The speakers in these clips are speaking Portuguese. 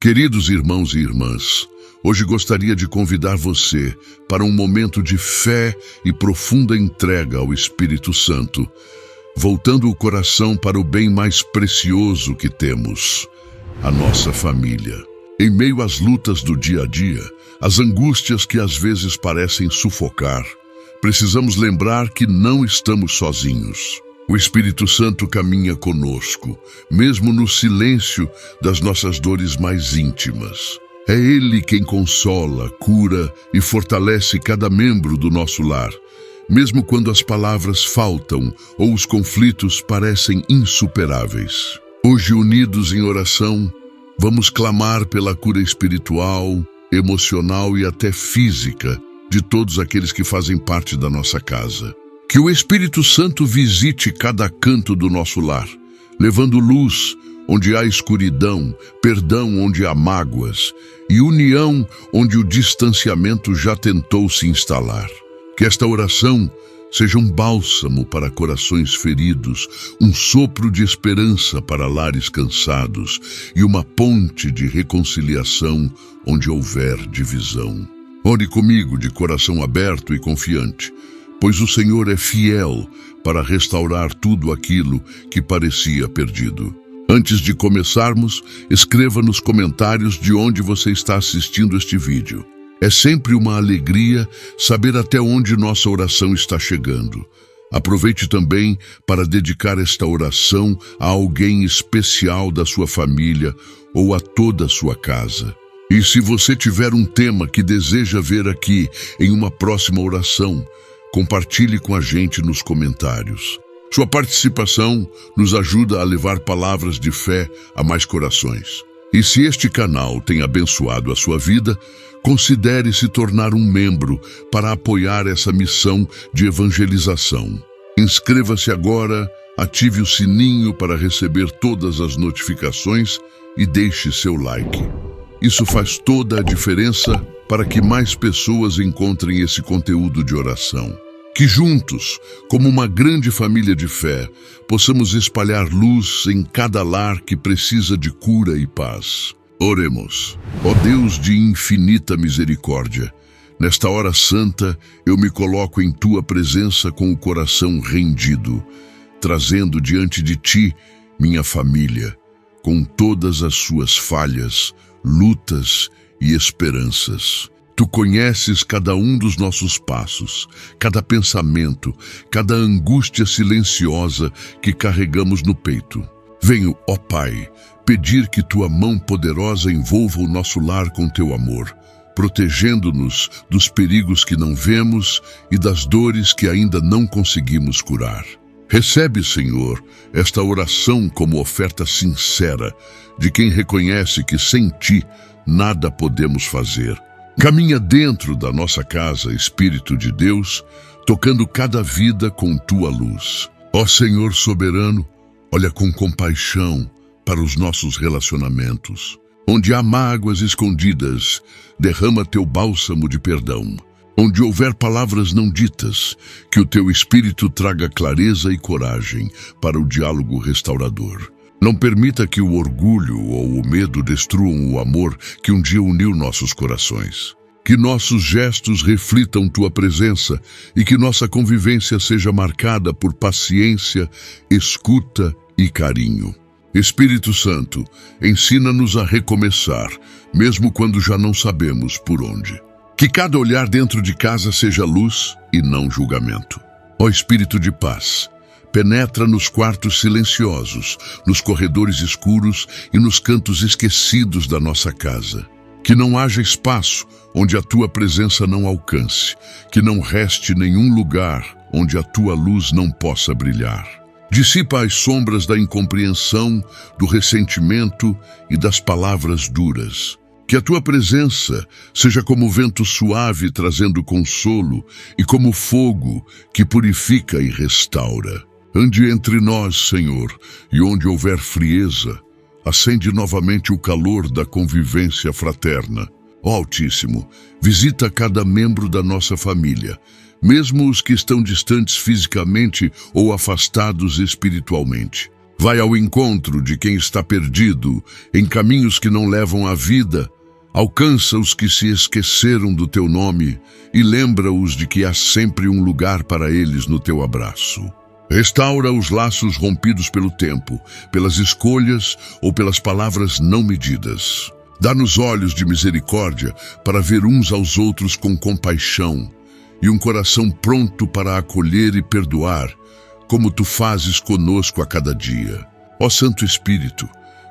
Queridos irmãos e irmãs, hoje gostaria de convidar você para um momento de fé e profunda entrega ao Espírito Santo, voltando o coração para o bem mais precioso que temos, a nossa família. Em meio às lutas do dia a dia, às angústias que às vezes parecem sufocar, precisamos lembrar que não estamos sozinhos. O Espírito Santo caminha conosco, mesmo no silêncio das nossas dores mais íntimas. É Ele quem consola, cura e fortalece cada membro do nosso lar, mesmo quando as palavras faltam ou os conflitos parecem insuperáveis. Hoje, unidos em oração, vamos clamar pela cura espiritual, emocional e até física de todos aqueles que fazem parte da nossa casa. Que o Espírito Santo visite cada canto do nosso lar, levando luz onde há escuridão, perdão onde há mágoas e união onde o distanciamento já tentou se instalar. Que esta oração seja um bálsamo para corações feridos, um sopro de esperança para lares cansados e uma ponte de reconciliação onde houver divisão. Ore comigo de coração aberto e confiante, pois o Senhor é fiel para restaurar tudo aquilo que parecia perdido. Antes de começarmos, escreva nos comentários de onde você está assistindo este vídeo. É sempre uma alegria saber até onde nossa oração está chegando. Aproveite também para dedicar esta oração a alguém especial da sua família ou a toda a sua casa. E se você tiver um tema que deseja ver aqui em uma próxima oração, compartilhe com a gente nos comentários. Sua participação nos ajuda a levar palavras de fé a mais corações. E se este canal tem abençoado a sua vida, considere se tornar um membro para apoiar essa missão de evangelização. Inscreva-se agora, ative o sininho para receber todas as notificações e deixe seu like. Isso faz toda a diferença para que mais pessoas encontrem esse conteúdo de oração. Que juntos, como uma grande família de fé, possamos espalhar luz em cada lar que precisa de cura e paz. Oremos. Ó Deus de infinita misericórdia, nesta hora santa eu me coloco em Tua presença com o coração rendido, trazendo diante de Ti minha família, com todas as suas falhas, lutas e esperanças. Tu conheces cada um dos nossos passos, cada pensamento, cada angústia silenciosa que carregamos no peito. Venho, ó Pai, pedir que Tua mão poderosa envolva o nosso lar com Teu amor, protegendo-nos dos perigos que não vemos e das dores que ainda não conseguimos curar. Recebe, Senhor, esta oração como oferta sincera de quem reconhece que sem Ti nada podemos fazer. Caminha dentro da nossa casa, Espírito de Deus, tocando cada vida com Tua luz. Ó Senhor soberano, olha com compaixão para os nossos relacionamentos. Onde há mágoas escondidas, derrama Teu bálsamo de perdão. Onde houver palavras não ditas, que o Teu Espírito traga clareza e coragem para o diálogo restaurador. Não permita que o orgulho ou o medo destruam o amor que um dia uniu nossos corações. Que nossos gestos reflitam Tua presença e que nossa convivência seja marcada por paciência, escuta e carinho. Espírito Santo, ensina-nos a recomeçar, mesmo quando já não sabemos por onde. Que cada olhar dentro de casa seja luz e não julgamento. Ó Espírito de paz, penetra nos quartos silenciosos, nos corredores escuros e nos cantos esquecidos da nossa casa. Que não haja espaço onde a Tua presença não alcance, que não reste nenhum lugar onde a Tua luz não possa brilhar. Dissipa as sombras da incompreensão, do ressentimento e das palavras duras. Que a Tua presença seja como vento suave trazendo consolo e como fogo que purifica e restaura. Ande entre nós, Senhor, e onde houver frieza, acende novamente o calor da convivência fraterna. Ó Altíssimo, visita cada membro da nossa família, mesmo os que estão distantes fisicamente ou afastados espiritualmente. Vai ao encontro de quem está perdido em caminhos que não levam à vida. Alcança os que se esqueceram do teu nome e lembra-os de que há sempre um lugar para eles no teu abraço. Restaura os laços rompidos pelo tempo, pelas escolhas ou pelas palavras não medidas. Dá-nos olhos de misericórdia para ver uns aos outros com compaixão e um coração pronto para acolher e perdoar, como tu fazes conosco a cada dia. Ó Santo Espírito,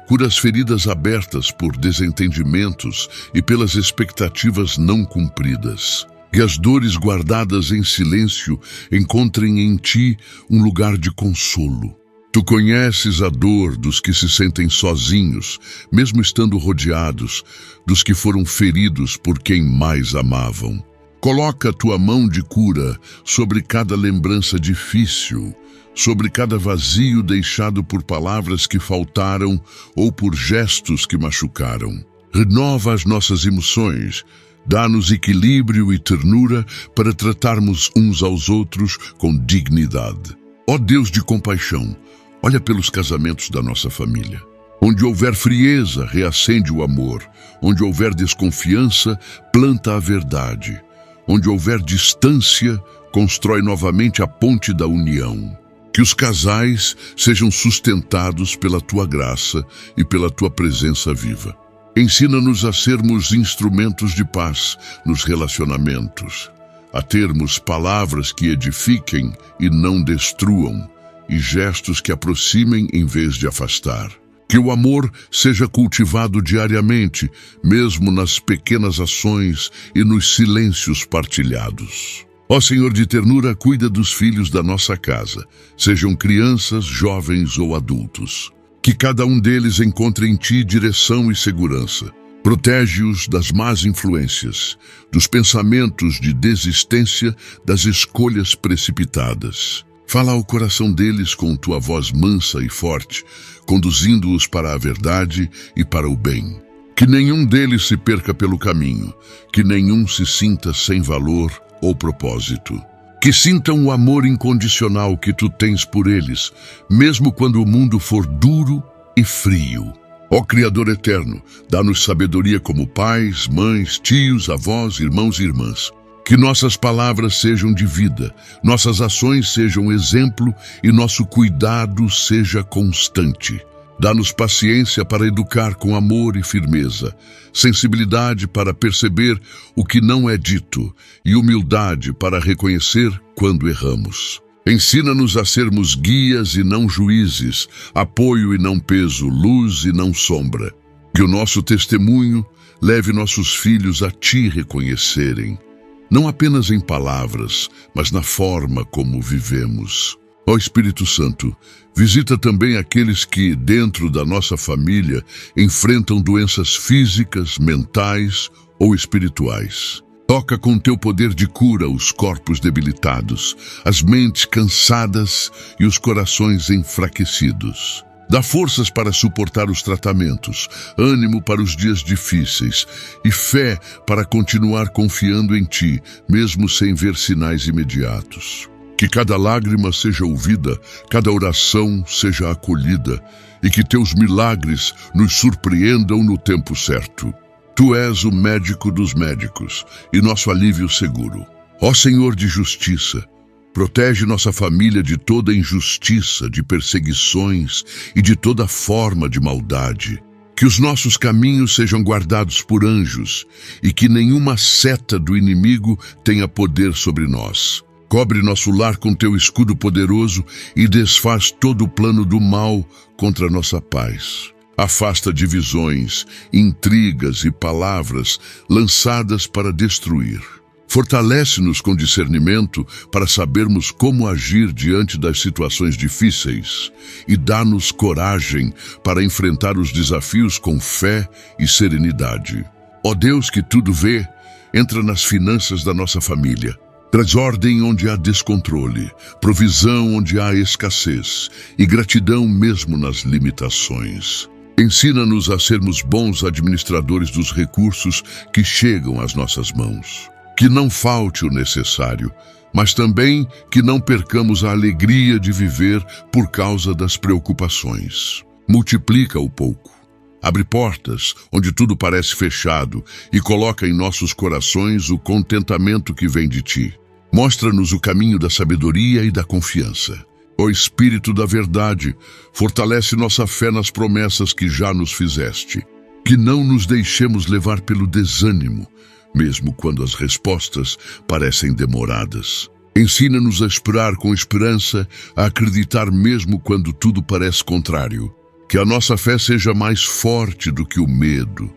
cura as feridas abertas por desentendimentos e pelas expectativas não cumpridas. Que as dores guardadas em silêncio encontrem em ti um lugar de consolo. Tu conheces a dor dos que se sentem sozinhos, mesmo estando rodeados, dos que foram feridos por quem mais amavam. Coloca a tua mão de cura sobre cada lembrança difícil, sobre cada vazio deixado por palavras que faltaram ou por gestos que machucaram. Renova as nossas emoções, dá-nos equilíbrio e ternura para tratarmos uns aos outros com dignidade. Ó Deus de compaixão, olha pelos casamentos da nossa família. Onde houver frieza, reacende o amor. Onde houver desconfiança, planta a verdade. Onde houver distância, constrói novamente a ponte da união. Que os casais sejam sustentados pela tua graça e pela tua presença viva. Ensina-nos a sermos instrumentos de paz nos relacionamentos, a termos palavras que edifiquem e não destruam, e gestos que aproximem em vez de afastar. Que o amor seja cultivado diariamente, mesmo nas pequenas ações e nos silêncios partilhados. Ó Senhor de ternura, cuida dos filhos da nossa casa, sejam crianças, jovens ou adultos. Que cada um deles encontre em ti direção e segurança. Protege-os das más influências, dos pensamentos de desistência, das escolhas precipitadas. Fala ao coração deles com tua voz mansa e forte, conduzindo-os para a verdade e para o bem. Que nenhum deles se perca pelo caminho, que nenhum se sinta sem valor ou propósito. Que sintam o amor incondicional que tu tens por eles, mesmo quando o mundo for duro e frio. Ó Criador eterno, dá-nos sabedoria como pais, mães, tios, avós, irmãos e irmãs. Que nossas palavras sejam de vida, nossas ações sejam exemplo e nosso cuidado seja constante. Dá-nos paciência para educar com amor e firmeza, sensibilidade para perceber o que não é dito e humildade para reconhecer quando erramos. Ensina-nos a sermos guias e não juízes, apoio e não peso, luz e não sombra. Que o nosso testemunho leve nossos filhos a ti reconhecerem, não apenas em palavras, mas na forma como vivemos. Ó Espírito Santo, visita também aqueles que, dentro da nossa família, enfrentam doenças físicas, mentais ou espirituais. Toca com teu poder de cura os corpos debilitados, as mentes cansadas e os corações enfraquecidos. Dá forças para suportar os tratamentos, ânimo para os dias difíceis e fé para continuar confiando em ti, mesmo sem ver sinais imediatos. Que cada lágrima seja ouvida, cada oração seja acolhida e que teus milagres nos surpreendam no tempo certo. Tu és o médico dos médicos e nosso alívio seguro. Ó Senhor de justiça, protege nossa família de toda injustiça, de perseguições e de toda forma de maldade. Que os nossos caminhos sejam guardados por anjos e que nenhuma seta do inimigo tenha poder sobre nós. Cobre nosso lar com teu escudo poderoso e desfaz todo o plano do mal contra nossa paz. Afasta divisões, intrigas e palavras lançadas para destruir. Fortalece-nos com discernimento para sabermos como agir diante das situações difíceis e dá-nos coragem para enfrentar os desafios com fé e serenidade. Ó Deus que tudo vê, entra nas finanças da nossa família. Traz ordem onde há descontrole, provisão onde há escassez e gratidão mesmo nas limitações. Ensina-nos a sermos bons administradores dos recursos que chegam às nossas mãos. Que não falte o necessário, mas também que não percamos a alegria de viver por causa das preocupações. Multiplica o pouco. Abre portas onde tudo parece fechado e coloca em nossos corações o contentamento que vem de ti. Mostra-nos o caminho da sabedoria e da confiança. Ó Espírito da verdade, fortalece nossa fé nas promessas que já nos fizeste. Que não nos deixemos levar pelo desânimo, mesmo quando as respostas parecem demoradas. Ensina-nos a esperar com esperança, a acreditar mesmo quando tudo parece contrário. Que a nossa fé seja mais forte do que o medo,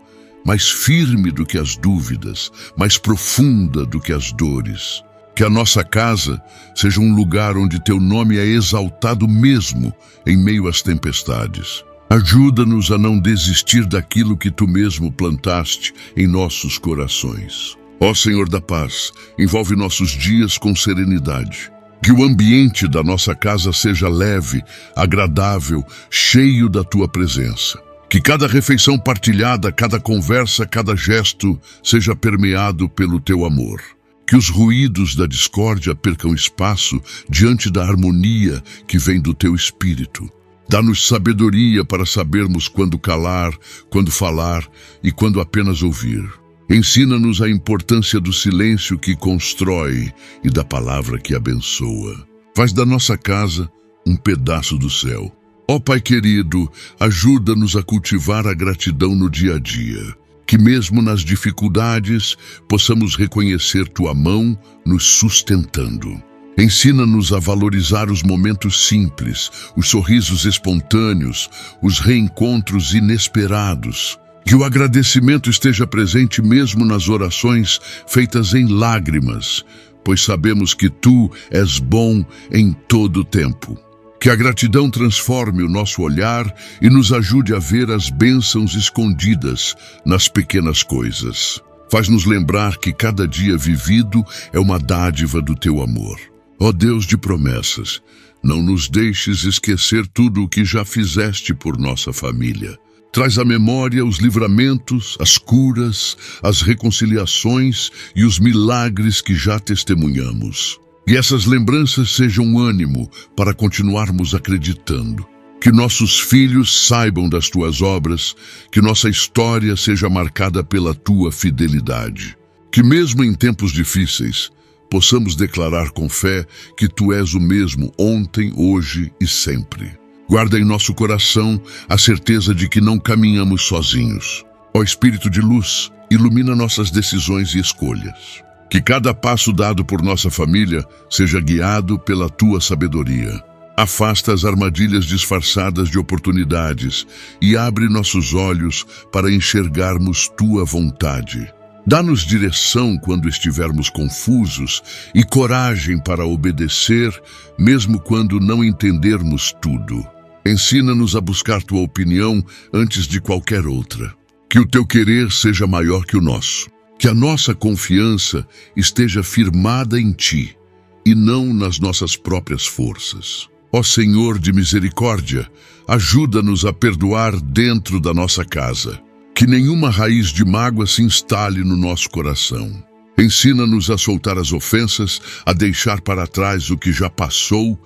mais firme do que as dúvidas, mais profunda do que as dores. Que a nossa casa seja um lugar onde teu nome é exaltado mesmo em meio às tempestades. Ajuda-nos a não desistir daquilo que tu mesmo plantaste em nossos corações. Ó Senhor da paz, envolve nossos dias com serenidade. Que o ambiente da nossa casa seja leve, agradável, cheio da tua presença. Que cada refeição partilhada, cada conversa, cada gesto seja permeado pelo teu amor. Que os ruídos da discórdia percam espaço diante da harmonia que vem do teu Espírito. Dá-nos sabedoria para sabermos quando calar, quando falar e quando apenas ouvir. Ensina-nos a importância do silêncio que constrói e da palavra que abençoa. Faz da nossa casa um pedaço do céu. Ó Pai querido, ajuda-nos a cultivar a gratidão no dia a dia. Que mesmo nas dificuldades possamos reconhecer tua mão nos sustentando. Ensina-nos a valorizar os momentos simples, os sorrisos espontâneos, os reencontros inesperados. Que o agradecimento esteja presente mesmo nas orações feitas em lágrimas, pois sabemos que tu és bom em todo o tempo. Que a gratidão transforme o nosso olhar e nos ajude a ver as bênçãos escondidas nas pequenas coisas. Faz-nos lembrar que cada dia vivido é uma dádiva do teu amor. Ó Deus de promessas, não nos deixes esquecer tudo o que já fizeste por nossa família. Traz à memória os livramentos, as curas, as reconciliações e os milagres que já testemunhamos. E essas lembranças sejam ânimo para continuarmos acreditando. Que nossos filhos saibam das tuas obras, que nossa história seja marcada pela tua fidelidade. Que mesmo em tempos difíceis, possamos declarar com fé que tu és o mesmo ontem, hoje e sempre. Guarda em nosso coração a certeza de que não caminhamos sozinhos. Ó Espírito de luz, ilumina nossas decisões e escolhas. Que cada passo dado por nossa família seja guiado pela tua sabedoria. Afasta as armadilhas disfarçadas de oportunidades e abre nossos olhos para enxergarmos tua vontade. Dá-nos direção quando estivermos confusos e coragem para obedecer, mesmo quando não entendermos tudo. Ensina-nos a buscar tua opinião antes de qualquer outra. Que o teu querer seja maior que o nosso. Que a nossa confiança esteja firmada em ti e não nas nossas próprias forças. Ó Senhor de misericórdia, ajuda-nos a perdoar dentro da nossa casa. Que nenhuma raiz de mágoa se instale no nosso coração. Ensina-nos a soltar as ofensas, a deixar para trás o que já passou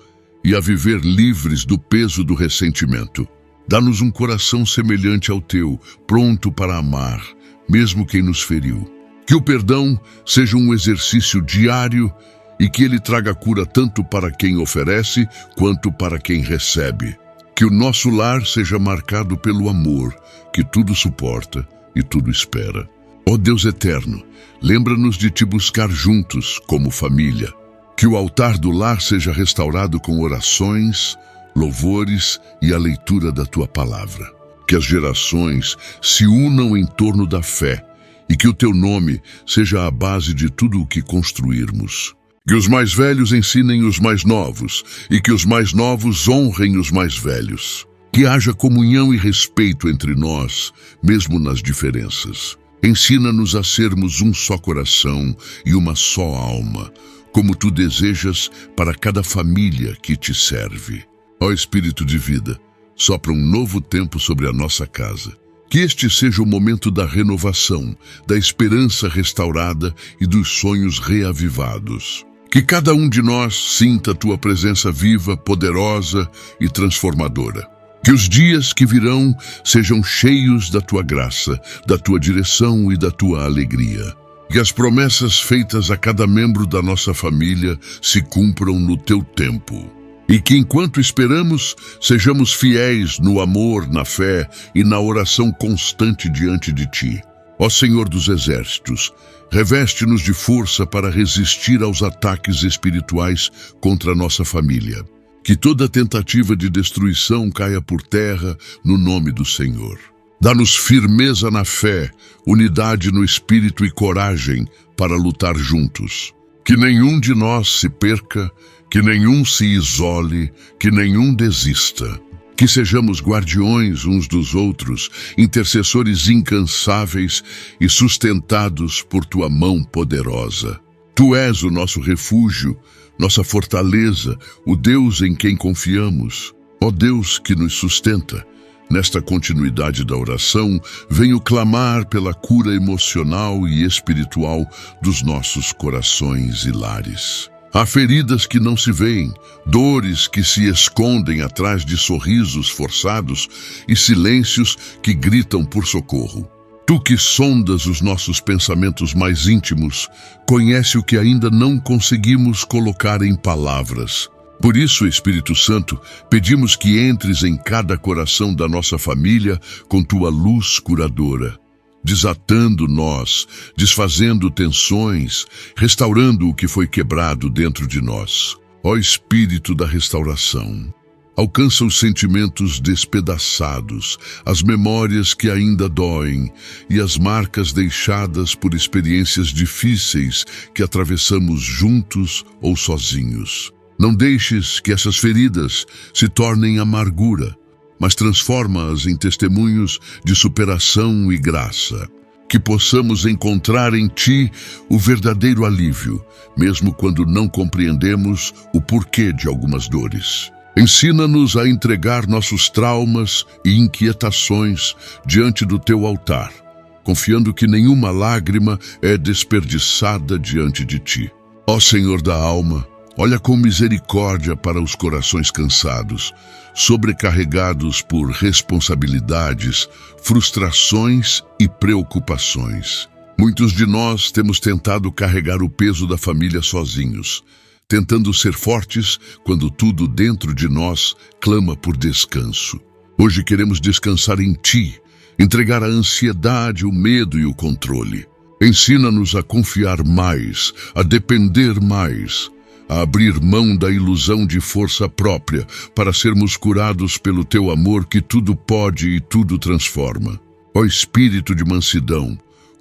e a viver livres do peso do ressentimento. Dá-nos um coração semelhante ao teu, pronto para amar, mesmo quem nos feriu. Que o perdão seja um exercício diário e que ele traga cura tanto para quem oferece quanto para quem recebe. Que o nosso lar seja marcado pelo amor, que tudo suporta e tudo espera. Ó Deus eterno, lembra-nos de te buscar juntos como família. Que o altar do lar seja restaurado com orações, louvores e a leitura da tua palavra. Que as gerações se unam em torno da fé e que o teu nome seja a base de tudo o que construirmos. Que os mais velhos ensinem os mais novos e que os mais novos honrem os mais velhos. Que haja comunhão e respeito entre nós, mesmo nas diferenças. Ensina-nos a sermos um só coração e uma só alma, como tu desejas para cada família que te serve. Ó Espírito de vida, sopra um novo tempo sobre a nossa casa. Que este seja o momento da renovação, da esperança restaurada e dos sonhos reavivados. Que cada um de nós sinta a tua presença viva, poderosa e transformadora. Que os dias que virão sejam cheios da tua graça, da tua direção e da tua alegria. Que as promessas feitas a cada membro da nossa família se cumpram no teu tempo. E que enquanto esperamos, sejamos fiéis no amor, na fé e na oração constante diante de ti. Ó Senhor dos Exércitos, reveste-nos de força para resistir aos ataques espirituais contra a nossa família. Que toda tentativa de destruição caia por terra no nome do Senhor. Dá-nos firmeza na fé, unidade no espírito e coragem para lutar juntos. Que nenhum de nós se perca, que nenhum se isole, que nenhum desista. Que sejamos guardiões uns dos outros, intercessores incansáveis e sustentados por tua mão poderosa. Tu és o nosso refúgio, nossa fortaleza, o Deus em quem confiamos. Ó Deus que nos sustenta, nesta continuidade da oração, venho clamar pela cura emocional e espiritual dos nossos corações e lares. Há feridas que não se veem, dores que se escondem atrás de sorrisos forçados e silêncios que gritam por socorro. Tu que sondas os nossos pensamentos mais íntimos, conhece o que ainda não conseguimos colocar em palavras. Por isso, Espírito Santo, pedimos que entres em cada coração da nossa família com tua luz curadora, desatando nós, desfazendo tensões, restaurando o que foi quebrado dentro de nós. Ó Espírito da restauração, alcança os sentimentos despedaçados, as memórias que ainda doem e as marcas deixadas por experiências difíceis que atravessamos juntos ou sozinhos. Não deixes que essas feridas se tornem amargura, mas transforma-as em testemunhos de superação e graça. Que possamos encontrar em Ti o verdadeiro alívio, mesmo quando não compreendemos o porquê de algumas dores. Ensina-nos a entregar nossos traumas e inquietações diante do Teu altar, confiando que nenhuma lágrima é desperdiçada diante de Ti. Ó Senhor da alma, olha com misericórdia para os corações cansados, sobrecarregados por responsabilidades, frustrações e preocupações. Muitos de nós temos tentado carregar o peso da família sozinhos, tentando ser fortes quando tudo dentro de nós clama por descanso. Hoje queremos descansar em Ti, entregar a ansiedade, o medo e o controle. Ensina-nos a confiar mais, a depender mais, a abrir mão da ilusão de força própria para sermos curados pelo Teu amor que tudo pode e tudo transforma. Ó Espírito de mansidão,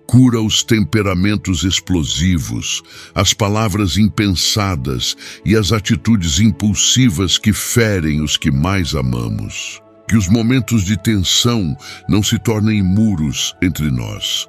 cura os temperamentos explosivos, as palavras impensadas e as atitudes impulsivas que ferem os que mais amamos. Que os momentos de tensão não se tornem muros entre nós,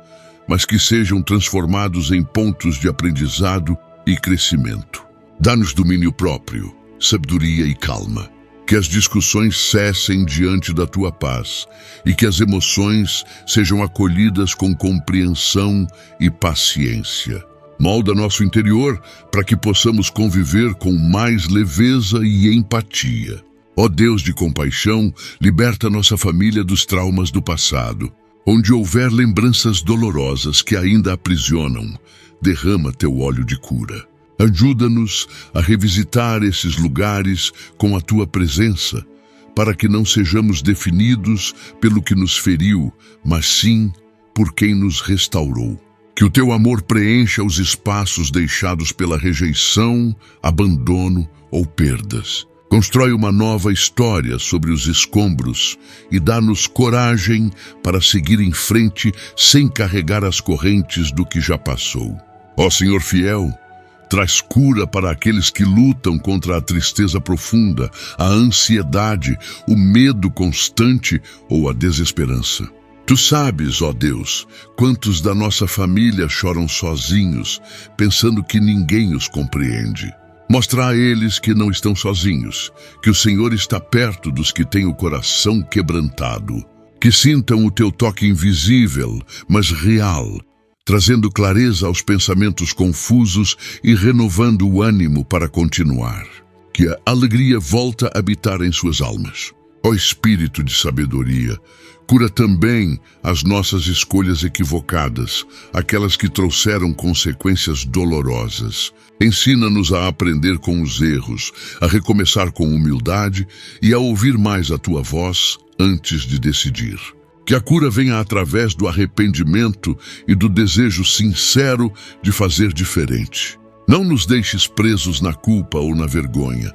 mas que sejam transformados em pontos de aprendizado e crescimento. Dá-nos domínio próprio, sabedoria e calma. Que as discussões cessem diante da Tua paz e que as emoções sejam acolhidas com compreensão e paciência. Molda nosso interior para que possamos conviver com mais leveza e empatia. Ó Deus de compaixão, liberta nossa família dos traumas do passado. Onde houver lembranças dolorosas que ainda aprisionam, derrama Teu óleo de cura. Ajuda-nos a revisitar esses lugares com a Tua presença, para que não sejamos definidos pelo que nos feriu, mas sim por quem nos restaurou. Que o Teu amor preencha os espaços deixados pela rejeição, abandono ou perdas. Constrói uma nova história sobre os escombros e dá-nos coragem para seguir em frente sem carregar as correntes do que já passou. Ó Senhor fiel, traz cura para aqueles que lutam contra a tristeza profunda, a ansiedade, o medo constante ou a desesperança. Tu sabes, ó Deus, quantos da nossa família choram sozinhos, pensando que ninguém os compreende. Mostra a eles que não estão sozinhos, que o Senhor está perto dos que têm o coração quebrantado. Que sintam o teu toque invisível, mas real, trazendo clareza aos pensamentos confusos e renovando o ânimo para continuar. Que a alegria volta a habitar em suas almas. Ó Espírito de sabedoria, cura também as nossas escolhas equivocadas, aquelas que trouxeram consequências dolorosas. Ensina-nos a aprender com os erros, a recomeçar com humildade e a ouvir mais a tua voz antes de decidir. Que a cura venha através do arrependimento e do desejo sincero de fazer diferente. Não nos deixes presos na culpa ou na vergonha,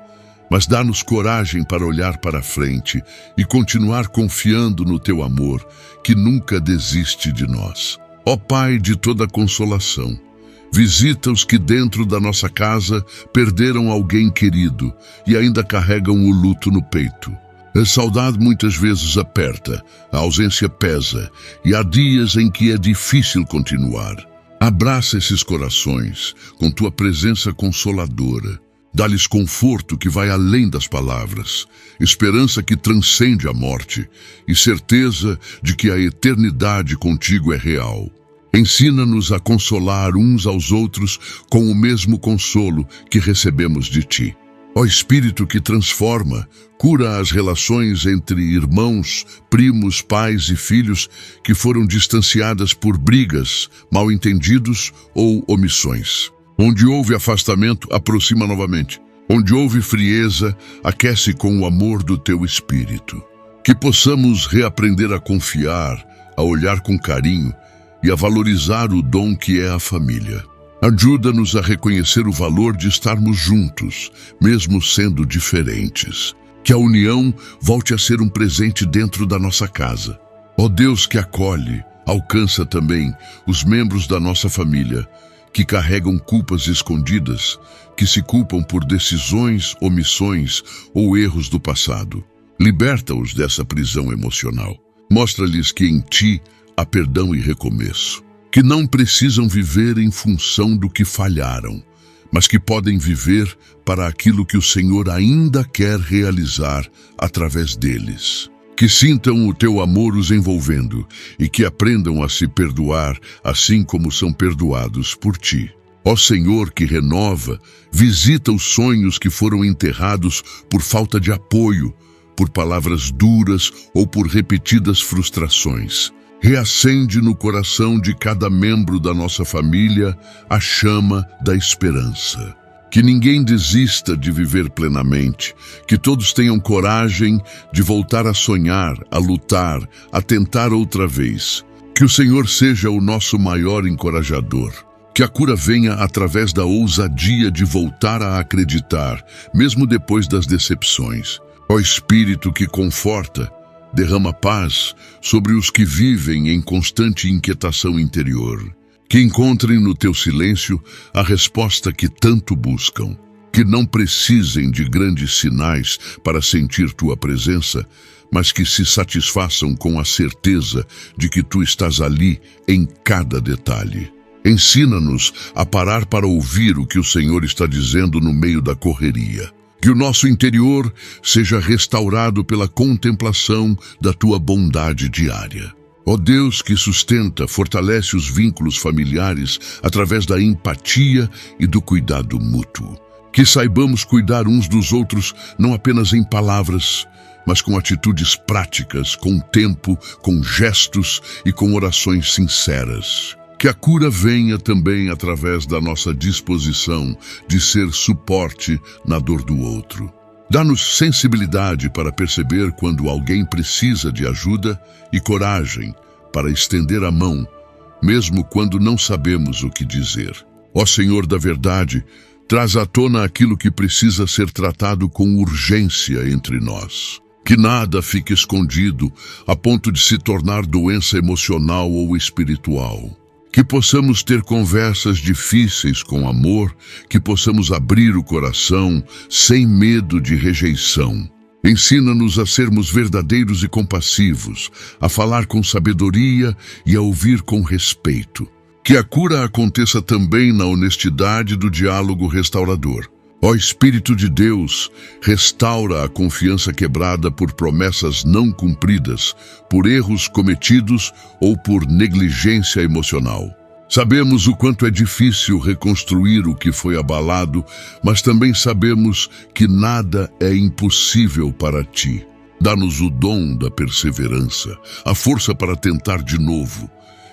mas dá-nos coragem para olhar para frente e continuar confiando no teu amor, que nunca desiste de nós. Ó Pai de toda consolação, visita os que dentro da nossa casa perderam alguém querido e ainda carregam o luto no peito. A saudade muitas vezes aperta, a ausência pesa e há dias em que é difícil continuar. Abraça esses corações com tua presença consoladora. Dá-lhes conforto que vai além das palavras, esperança que transcende a morte e certeza de que a eternidade contigo é real. Ensina-nos a consolar uns aos outros com o mesmo consolo que recebemos de ti. Ó Espírito que transforma, cura as relações entre irmãos, primos, pais e filhos que foram distanciadas por brigas, mal-entendidos ou omissões. Onde houve afastamento, aproxima novamente. Onde houve frieza, aquece com o amor do teu Espírito. Que possamos reaprender a confiar, a olhar com carinho e a valorizar o dom que é a família. Ajuda-nos a reconhecer o valor de estarmos juntos, mesmo sendo diferentes. Que a união volte a ser um presente dentro da nossa casa. Ó Deus que acolhe, alcança também os membros da nossa família, que carregam culpas escondidas, que se culpam por decisões, omissões ou erros do passado. Liberta-os dessa prisão emocional. Mostra-lhes que em ti há perdão e recomeço. Que não precisam viver em função do que falharam, mas que podem viver para aquilo que o Senhor ainda quer realizar através deles. Que sintam o teu amor os envolvendo e que aprendam a se perdoar assim como são perdoados por ti. Ó Senhor que renova, visita os sonhos que foram enterrados por falta de apoio, por palavras duras ou por repetidas frustrações. Reacende no coração de cada membro da nossa família a chama da esperança. Que ninguém desista de viver plenamente, que todos tenham coragem de voltar a sonhar, a lutar, a tentar outra vez. Que o Senhor seja o nosso maior encorajador. Que a cura venha através da ousadia de voltar a acreditar, mesmo depois das decepções. Ó Espírito que conforta, derrama paz sobre os que vivem em constante inquietação interior. Que encontrem no teu silêncio a resposta que tanto buscam. Que não precisem de grandes sinais para sentir tua presença, mas que se satisfaçam com a certeza de que tu estás ali em cada detalhe. Ensina-nos a parar para ouvir o que o Senhor está dizendo no meio da correria. Que o nosso interior seja restaurado pela contemplação da tua bondade diária. Ó Deus que sustenta, fortalece os vínculos familiares através da empatia e do cuidado mútuo. Que saibamos cuidar uns dos outros não apenas em palavras, mas com atitudes práticas, com tempo, com gestos e com orações sinceras. Que a cura venha também através da nossa disposição de ser suporte na dor do outro. Dá-nos sensibilidade para perceber quando alguém precisa de ajuda e coragem para estender a mão, mesmo quando não sabemos o que dizer. Ó Senhor da verdade, traz à tona aquilo que precisa ser tratado com urgência entre nós. Que nada fique escondido a ponto de se tornar doença emocional ou espiritual. Que possamos ter conversas difíceis com amor, que possamos abrir o coração sem medo de rejeição. Ensina-nos a sermos verdadeiros e compassivos, a falar com sabedoria e a ouvir com respeito. Que a cura aconteça também na honestidade do diálogo restaurador. Ó Espírito de Deus, restaura a confiança quebrada por promessas não cumpridas, por erros cometidos ou por negligência emocional. Sabemos o quanto é difícil reconstruir o que foi abalado, mas também sabemos que nada é impossível para ti. Dá-nos o dom da perseverança, a força para tentar de novo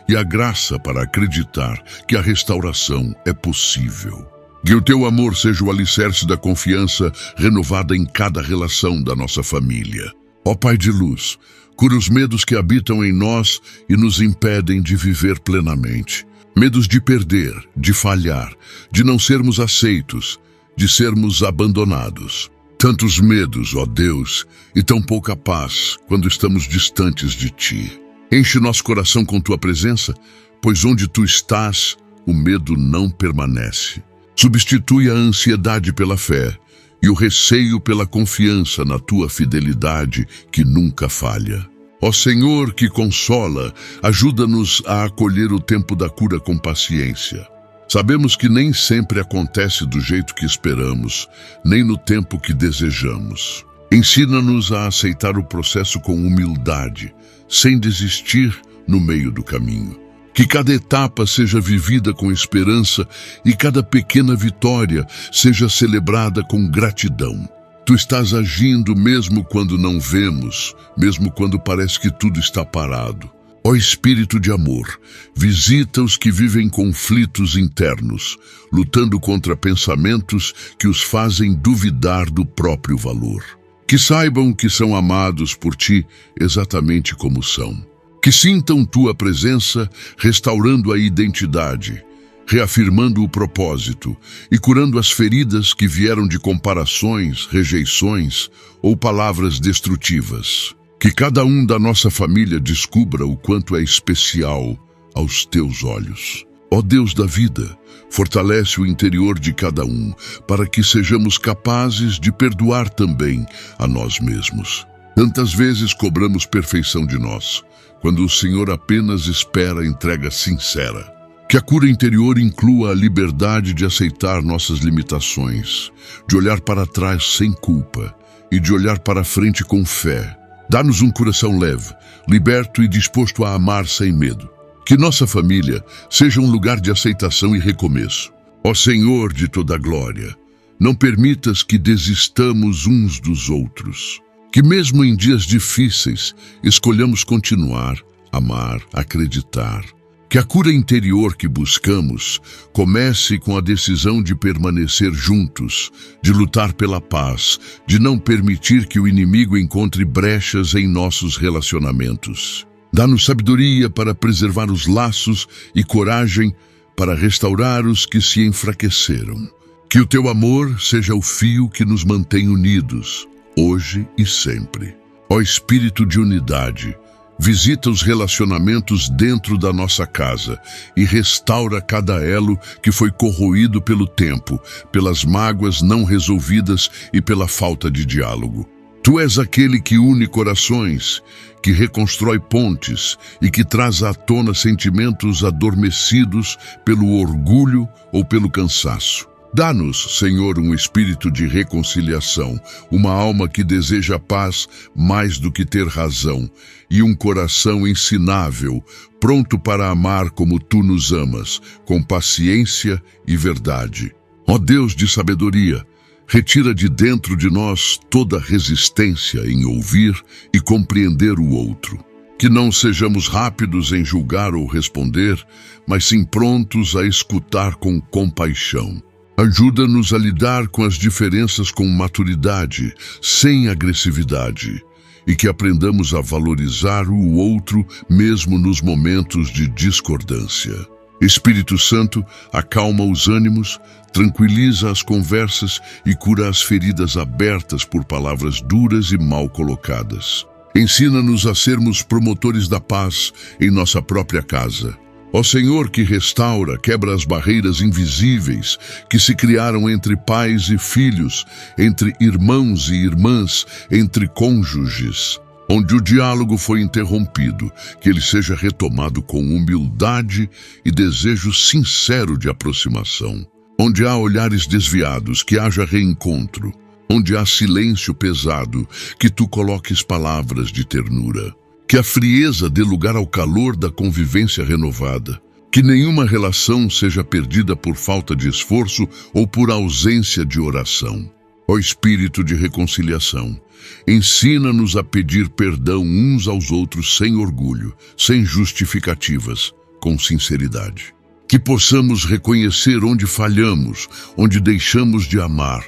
e a graça para acreditar que a restauração é possível. Que o teu amor seja o alicerce da confiança renovada em cada relação da nossa família. Ó Pai de luz, cura os medos que habitam em nós e nos impedem de viver plenamente. Medos de perder, de falhar, de não sermos aceitos, de sermos abandonados. Tantos medos, ó Deus, e tão pouca paz quando estamos distantes de Ti. Enche nosso coração com Tua presença, pois onde Tu estás, o medo não permanece. Substitui a ansiedade pela fé e o receio pela confiança na Tua fidelidade que nunca falha. Ó Senhor que consola, ajuda-nos a acolher o tempo da cura com paciência. Sabemos que nem sempre acontece do jeito que esperamos, nem no tempo que desejamos. Ensina-nos a aceitar o processo com humildade, sem desistir no meio do caminho. Que cada etapa seja vivida com esperança e cada pequena vitória seja celebrada com gratidão. Tu estás agindo mesmo quando não vemos, mesmo quando parece que tudo está parado. Ó Espírito de amor, visita os que vivem conflitos internos, lutando contra pensamentos que os fazem duvidar do próprio valor. Que saibam que são amados por Ti exatamente como são. Que sintam Tua presença restaurando a identidade, reafirmando o propósito e curando as feridas que vieram de comparações, rejeições ou palavras destrutivas. Que cada um da nossa família descubra o quanto é especial aos Teus olhos. Ó Deus da vida, fortalece o interior de cada um para que sejamos capazes de perdoar também a nós mesmos. Tantas vezes cobramos perfeição de nós, quando o Senhor apenas espera a entrega sincera. Que a cura interior inclua a liberdade de aceitar nossas limitações, de olhar para trás sem culpa e de olhar para frente com fé. Dá-nos um coração leve, liberto e disposto a amar sem medo. Que nossa família seja um lugar de aceitação e recomeço. Ó Senhor de toda a glória, não permitas que desistamos uns dos outros. Que mesmo em dias difíceis, escolhamos continuar, amar, acreditar. Que a cura interior que buscamos comece com a decisão de permanecer juntos, de lutar pela paz, de não permitir que o inimigo encontre brechas em nossos relacionamentos. Dá-nos sabedoria para preservar os laços e coragem para restaurar os que se enfraqueceram. Que o Teu amor seja o fio que nos mantém unidos, hoje e sempre. Ó Espírito de unidade, visita os relacionamentos dentro da nossa casa e restaura cada elo que foi corroído pelo tempo, pelas mágoas não resolvidas e pela falta de diálogo. Tu és aquele que une corações, que reconstrói pontes e que traz à tona sentimentos adormecidos pelo orgulho ou pelo cansaço. Dá-nos, Senhor, um espírito de reconciliação, uma alma que deseja paz mais do que ter razão, e um coração ensinável, pronto para amar como Tu nos amas, com paciência e verdade. Ó Deus de sabedoria, retira de dentro de nós toda resistência em ouvir e compreender o outro. Que não sejamos rápidos em julgar ou responder, mas sim prontos a escutar com compaixão. Ajuda-nos a lidar com as diferenças com maturidade, sem agressividade, e que aprendamos a valorizar o outro mesmo nos momentos de discordância. Espírito Santo, acalma os ânimos, tranquiliza as conversas e cura as feridas abertas por palavras duras e mal colocadas. Ensina-nos a sermos promotores da paz em nossa própria casa. Ó Senhor que restaura, quebra as barreiras invisíveis que se criaram entre pais e filhos, entre irmãos e irmãs, entre cônjuges. Onde o diálogo foi interrompido, que ele seja retomado com humildade e desejo sincero de aproximação. Onde há olhares desviados, que haja reencontro. Onde há silêncio pesado, que tu coloques palavras de ternura. Que a frieza dê lugar ao calor da convivência renovada. Que nenhuma relação seja perdida por falta de esforço ou por ausência de oração. Ó Espírito de reconciliação, ensina-nos a pedir perdão uns aos outros sem orgulho, sem justificativas, com sinceridade. Que possamos reconhecer onde falhamos, onde deixamos de amar,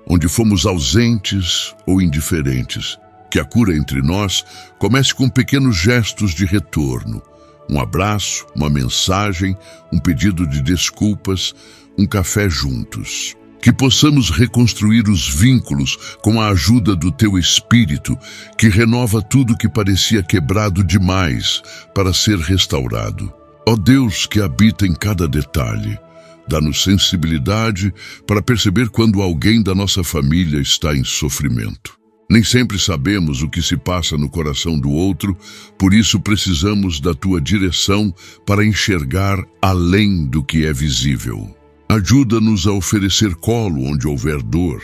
onde fomos ausentes ou indiferentes. Que a cura entre nós comece com pequenos gestos de retorno. Um abraço, uma mensagem, um pedido de desculpas, um café juntos. Que possamos reconstruir os vínculos com a ajuda do Teu Espírito, que renova tudo que parecia quebrado demais para ser restaurado. Ó Deus que habita em cada detalhe, dá-nos sensibilidade para perceber quando alguém da nossa família está em sofrimento. Nem sempre sabemos o que se passa no coração do outro, por isso precisamos da Tua direção para enxergar além do que é visível. Ajuda-nos a oferecer colo onde houver dor,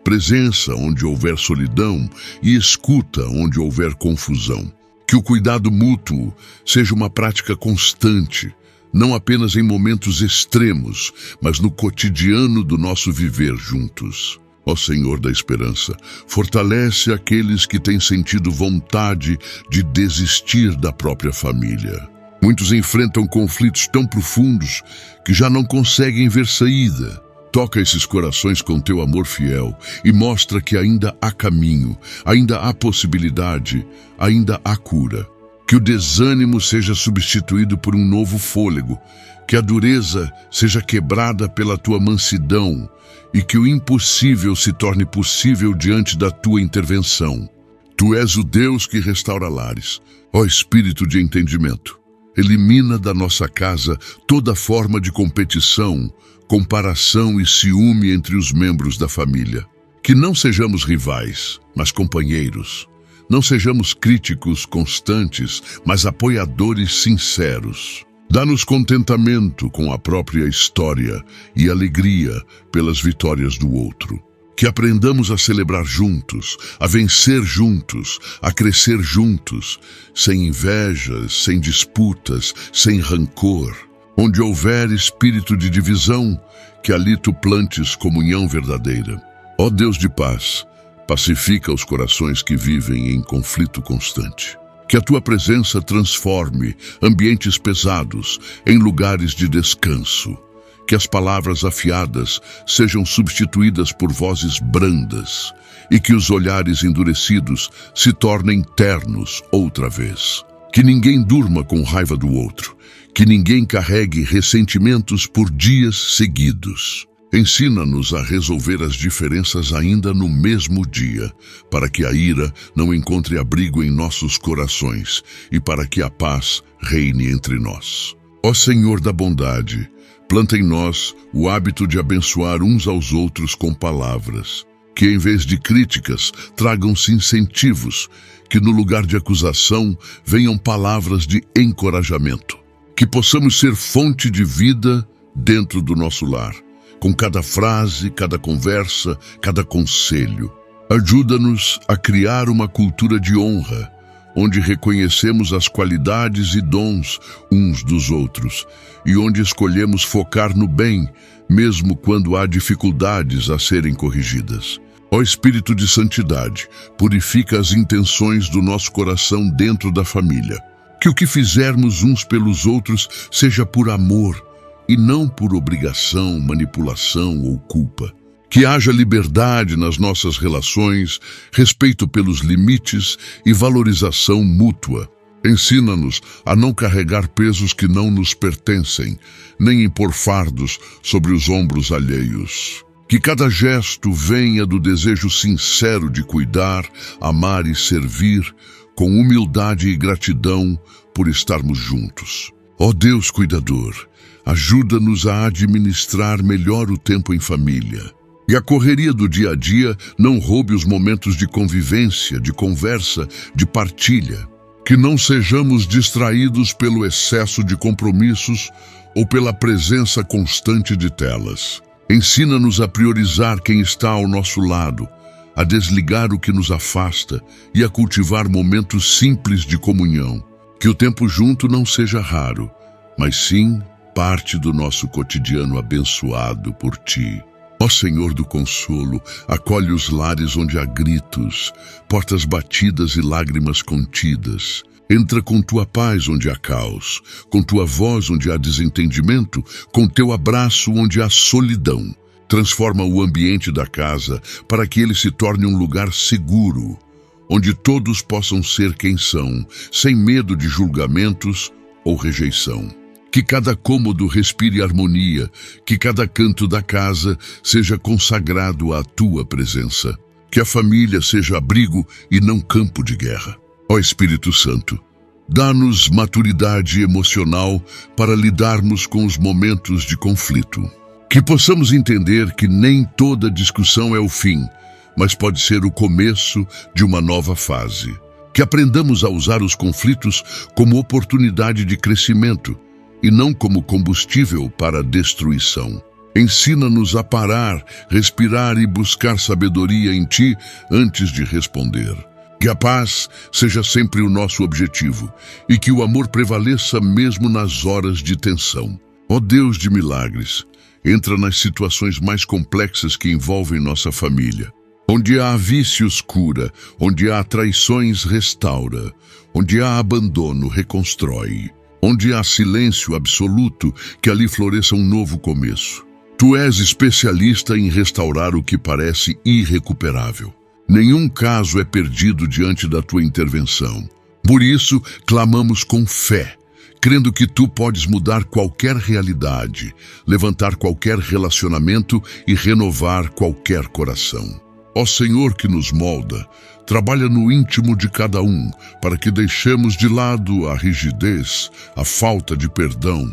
presença onde houver solidão e escuta onde houver confusão. Que o cuidado mútuo seja uma prática constante, não apenas em momentos extremos, mas no cotidiano do nosso viver juntos. Ó Senhor da esperança, fortalece aqueles que têm sentido vontade de desistir da própria família. Muitos enfrentam conflitos tão profundos que já não conseguem ver saída. Toca esses corações com Teu amor fiel e mostra que ainda há caminho, ainda há possibilidade, ainda há cura. Que o desânimo seja substituído por um novo fôlego, que a dureza seja quebrada pela Tua mansidão e que o impossível se torne possível diante da Tua intervenção. Tu és o Deus que restaura lares. Ó Espírito de entendimento, elimina da nossa casa toda forma de competição, comparação e ciúme entre os membros da família. Que não sejamos rivais, mas companheiros. Não sejamos críticos constantes, mas apoiadores sinceros. Dá-nos contentamento com a própria história e alegria pelas vitórias do outro. Que aprendamos a celebrar juntos, a vencer juntos, a crescer juntos, sem invejas, sem disputas, sem rancor. Onde houver espírito de divisão, que ali Tu plantes comunhão verdadeira. Ó Deus de paz, pacifica os corações que vivem em conflito constante. Que a Tua presença transforme ambientes pesados em lugares de descanso. Que as palavras afiadas sejam substituídas por vozes brandas e que os olhares endurecidos se tornem ternos outra vez. Que ninguém durma com raiva do outro, que ninguém carregue ressentimentos por dias seguidos. Ensina-nos a resolver as diferenças ainda no mesmo dia, para que a ira não encontre abrigo em nossos corações e para que a paz reine entre nós. Ó Senhor da bondade, planta em nós o hábito de abençoar uns aos outros com palavras, que em vez de críticas tragam-se incentivos, que no lugar de acusação venham palavras de encorajamento, que possamos ser fonte de vida dentro do nosso lar, com cada frase, cada conversa, cada conselho. Ajuda-nos a criar uma cultura de honra, onde reconhecemos as qualidades e dons uns dos outros, e onde escolhemos focar no bem, mesmo quando há dificuldades a serem corrigidas. Ó Espírito de santidade, purifica as intenções do nosso coração dentro da família. Que o que fizermos uns pelos outros seja por amor, e não por obrigação, manipulação ou culpa. Que haja liberdade nas nossas relações, respeito pelos limites e valorização mútua. Ensina-nos a não carregar pesos que não nos pertencem, nem impor fardos sobre os ombros alheios. Que cada gesto venha do desejo sincero de cuidar, amar e servir, com humildade e gratidão por estarmos juntos. Ó Deus cuidador, ajuda-nos a administrar melhor o tempo em família. E a correria do dia a dia não roube os momentos de convivência, de conversa, de partilha. Que não sejamos distraídos pelo excesso de compromissos ou pela presença constante de telas. Ensina-nos a priorizar quem está ao nosso lado, a desligar o que nos afasta e a cultivar momentos simples de comunhão. Que o tempo junto não seja raro, mas sim parte do nosso cotidiano abençoado por Ti. Ó Senhor do consolo, acolhe os lares onde há gritos, portas batidas e lágrimas contidas. Entra com Tua paz onde há caos, com Tua voz onde há desentendimento, com Teu abraço onde há solidão. Transforma o ambiente da casa para que ele se torne um lugar seguro, onde todos possam ser quem são, sem medo de julgamentos ou rejeição. Que cada cômodo respire harmonia, que cada canto da casa seja consagrado à Tua presença. Que a família seja abrigo e não campo de guerra. Ó Espírito Santo, dá-nos maturidade emocional para lidarmos com os momentos de conflito. Que possamos entender que nem toda discussão é o fim, mas pode ser o começo de uma nova fase. Que aprendamos a usar os conflitos como oportunidade de crescimento e não como combustível para a destruição. Ensina-nos a parar, respirar e buscar sabedoria em Ti antes de responder. Que a paz seja sempre o nosso objetivo e que o amor prevaleça mesmo nas horas de tensão. Ó Deus de milagres, entra nas situações mais complexas que envolvem nossa família. Onde há vícios, cura. Onde há traições, restaura. Onde há abandono, reconstrói. Onde há silêncio absoluto, que ali floresça um novo começo. Tu és especialista em restaurar o que parece irrecuperável. Nenhum caso é perdido diante da Tua intervenção. Por isso, clamamos com fé, crendo que Tu podes mudar qualquer realidade, levantar qualquer relacionamento e renovar qualquer coração. Ó Senhor que nos molda, trabalha no íntimo de cada um, para que deixemos de lado a rigidez, a falta de perdão,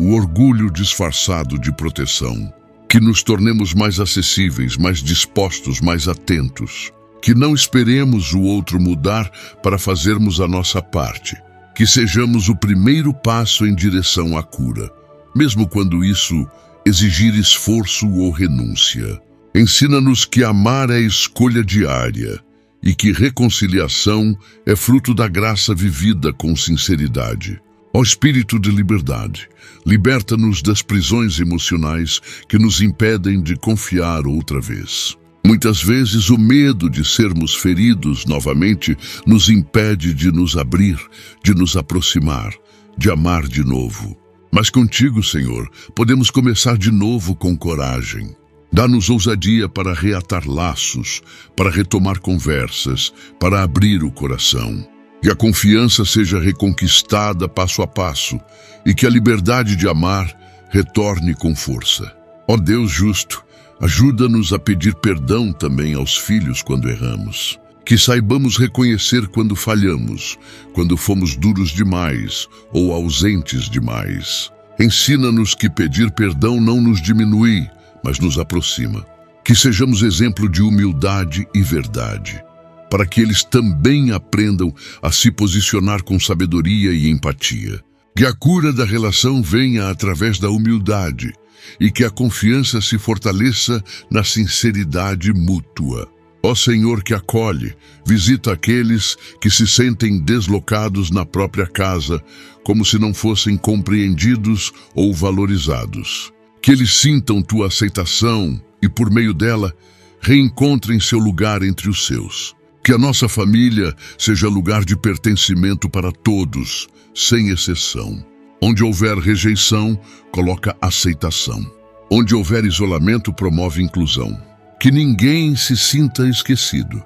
o orgulho disfarçado de proteção. Que nos tornemos mais acessíveis, mais dispostos, mais atentos. Que não esperemos o outro mudar para fazermos a nossa parte. Que sejamos o primeiro passo em direção à cura, mesmo quando isso exigir esforço ou renúncia. Ensina-nos que amar é escolha diária e que reconciliação é fruto da graça vivida com sinceridade. Ó Espírito de liberdade, liberta-nos das prisões emocionais que nos impedem de confiar outra vez. Muitas vezes o medo de sermos feridos novamente nos impede de nos abrir, de nos aproximar, de amar de novo. Mas contigo, Senhor, podemos começar de novo com coragem. Dá-nos ousadia para reatar laços, para retomar conversas, para abrir o coração. Que a confiança seja reconquistada passo a passo e que a liberdade de amar retorne com força. Ó Deus justo, ajuda-nos a pedir perdão também aos filhos quando erramos. Que saibamos reconhecer quando falhamos, quando fomos duros demais ou ausentes demais. Ensina-nos que pedir perdão não nos diminui, mas nos aproxima. Que sejamos exemplo de humildade e verdade, para que eles também aprendam a se posicionar com sabedoria e empatia. Que a cura da relação venha através da humildade e que a confiança se fortaleça na sinceridade mútua. Ó Senhor que acolhe, visita aqueles que se sentem deslocados na própria casa, como se não fossem compreendidos ou valorizados. Que eles sintam Tua aceitação e, por meio dela, reencontrem seu lugar entre os seus. Que a nossa família seja lugar de pertencimento para todos, sem exceção. Onde houver rejeição, coloca aceitação. Onde houver isolamento, promove inclusão. Que ninguém se sinta esquecido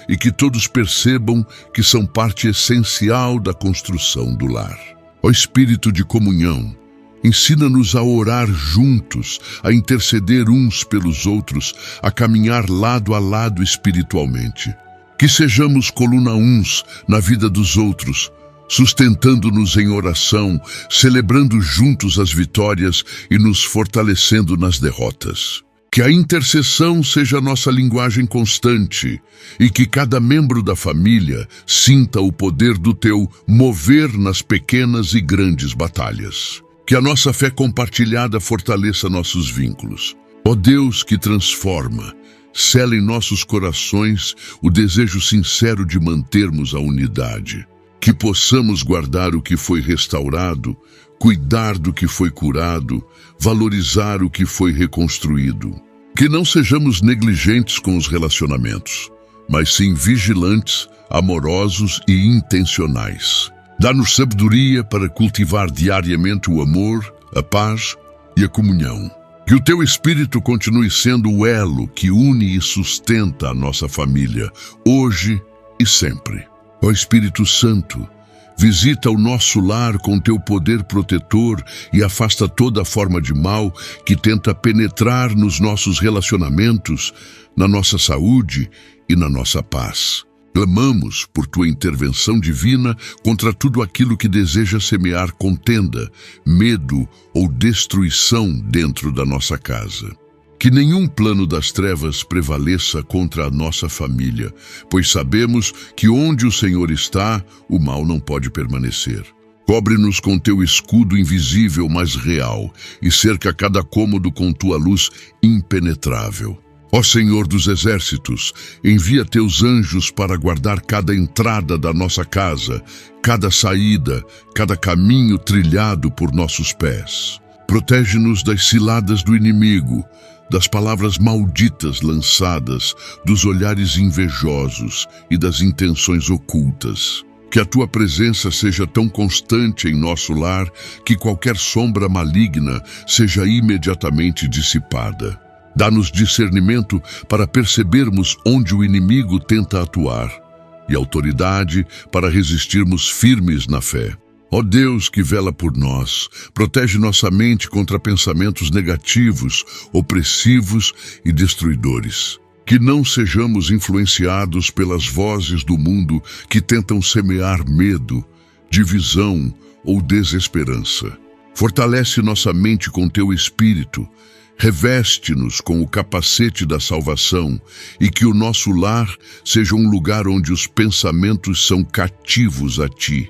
e que todos percebam que são parte essencial da construção do lar. Ó Espírito de comunhão, ensina-nos a orar juntos, a interceder uns pelos outros, a caminhar lado a lado espiritualmente. Que sejamos coluna uns na vida dos outros, sustentando-nos em oração, celebrando juntos as vitórias e nos fortalecendo nas derrotas. Que a intercessão seja nossa linguagem constante e que cada membro da família sinta o poder do Teu mover nas pequenas e grandes batalhas. Que a nossa fé compartilhada fortaleça nossos vínculos. Ó Deus que transforma, sela em nossos corações o desejo sincero de mantermos a unidade. Que possamos guardar o que foi restaurado, cuidar do que foi curado, valorizar o que foi reconstruído. Que não sejamos negligentes com os relacionamentos, mas sim vigilantes, amorosos e intencionais. Dá-nos sabedoria para cultivar diariamente o amor, a paz e a comunhão. Que o Teu Espírito continue sendo o elo que une e sustenta a nossa família, hoje e sempre. Ó Espírito Santo, visita o nosso lar com Teu poder protetor e afasta toda forma de mal que tenta penetrar nos nossos relacionamentos, na nossa saúde e na nossa paz. Clamamos por Tua intervenção divina contra tudo aquilo que deseja semear contenda, medo ou destruição dentro da nossa casa. Que nenhum plano das trevas prevaleça contra a nossa família, pois sabemos que onde o Senhor está, o mal não pode permanecer. Cobre-nos com Teu escudo invisível, mas real, e cerca cada cômodo com Tua luz impenetrável. Ó Senhor dos Exércitos, envia Teus anjos para guardar cada entrada da nossa casa, cada saída, cada caminho trilhado por nossos pés. Protege-nos das ciladas do inimigo, das palavras malditas lançadas, dos olhares invejosos e das intenções ocultas. Que a Tua presença seja tão constante em nosso lar que qualquer sombra maligna seja imediatamente dissipada. Dá-nos discernimento para percebermos onde o inimigo tenta atuar e autoridade para resistirmos firmes na fé. Ó Deus que vela por nós, protege nossa mente contra pensamentos negativos, opressivos e destruidores. Que não sejamos influenciados pelas vozes do mundo que tentam semear medo, divisão ou desesperança. Fortalece nossa mente com Teu Espírito, reveste-nos com o capacete da salvação e que o nosso lar seja um lugar onde os pensamentos são cativos a Ti,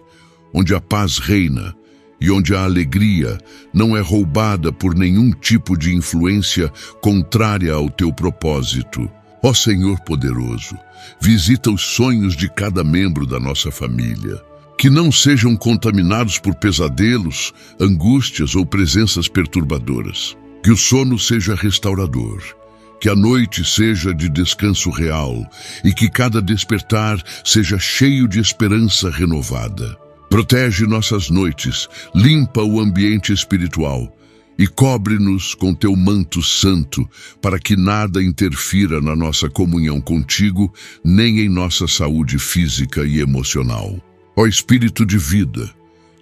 onde a paz reina e onde a alegria não é roubada por nenhum tipo de influência contrária ao Teu propósito. Ó Senhor poderoso, visita os sonhos de cada membro da nossa família. Que não sejam contaminados por pesadelos, angústias ou presenças perturbadoras. Que o sono seja restaurador, que a noite seja de descanso real e que cada despertar seja cheio de esperança renovada. Protege nossas noites, limpa o ambiente espiritual e cobre-nos com Teu manto santo para que nada interfira na nossa comunhão contigo, nem em nossa saúde física e emocional. Ó Espírito de vida,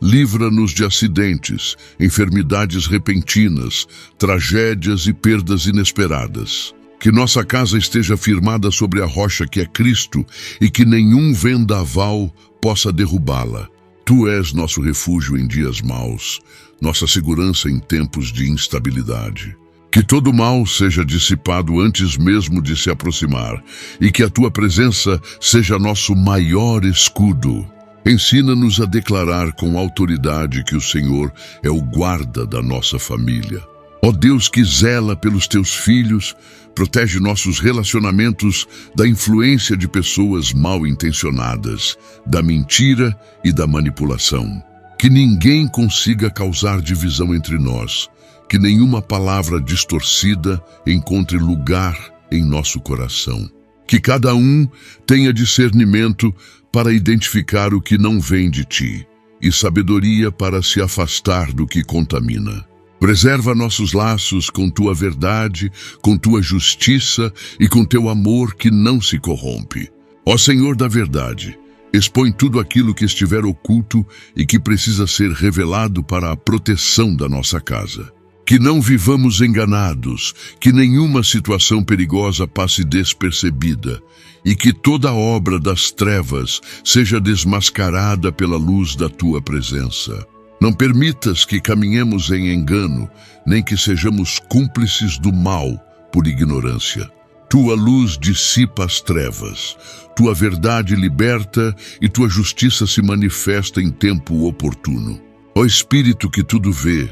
livra-nos de acidentes, enfermidades repentinas, tragédias e perdas inesperadas. Que nossa casa esteja firmada sobre a rocha que é Cristo e que nenhum vendaval possa derrubá-la. Tu és nosso refúgio em dias maus, nossa segurança em tempos de instabilidade. Que todo mal seja dissipado antes mesmo de se aproximar e que a Tua presença seja nosso maior escudo. Ensina-nos a declarar com autoridade que o Senhor é o guarda da nossa família. Ó Deus que zela pelos Teus filhos, protege nossos relacionamentos da influência de pessoas mal intencionadas, da mentira e da manipulação. Que ninguém consiga causar divisão entre nós, que nenhuma palavra distorcida encontre lugar em nosso coração. Que cada um tenha discernimento para identificar o que não vem de Ti e sabedoria para se afastar do que contamina. Preserva nossos laços com Tua verdade, com Tua justiça e com Teu amor que não se corrompe. Ó Senhor da verdade, expõe tudo aquilo que estiver oculto e que precisa ser revelado para a proteção da nossa casa. Que não vivamos enganados, que nenhuma situação perigosa passe despercebida e que toda obra das trevas seja desmascarada pela luz da Tua presença. Não permitas que caminhemos em engano, nem que sejamos cúmplices do mal por ignorância. Tua luz dissipa as trevas, Tua verdade liberta e Tua justiça se manifesta em tempo oportuno. Ó Espírito que tudo vê,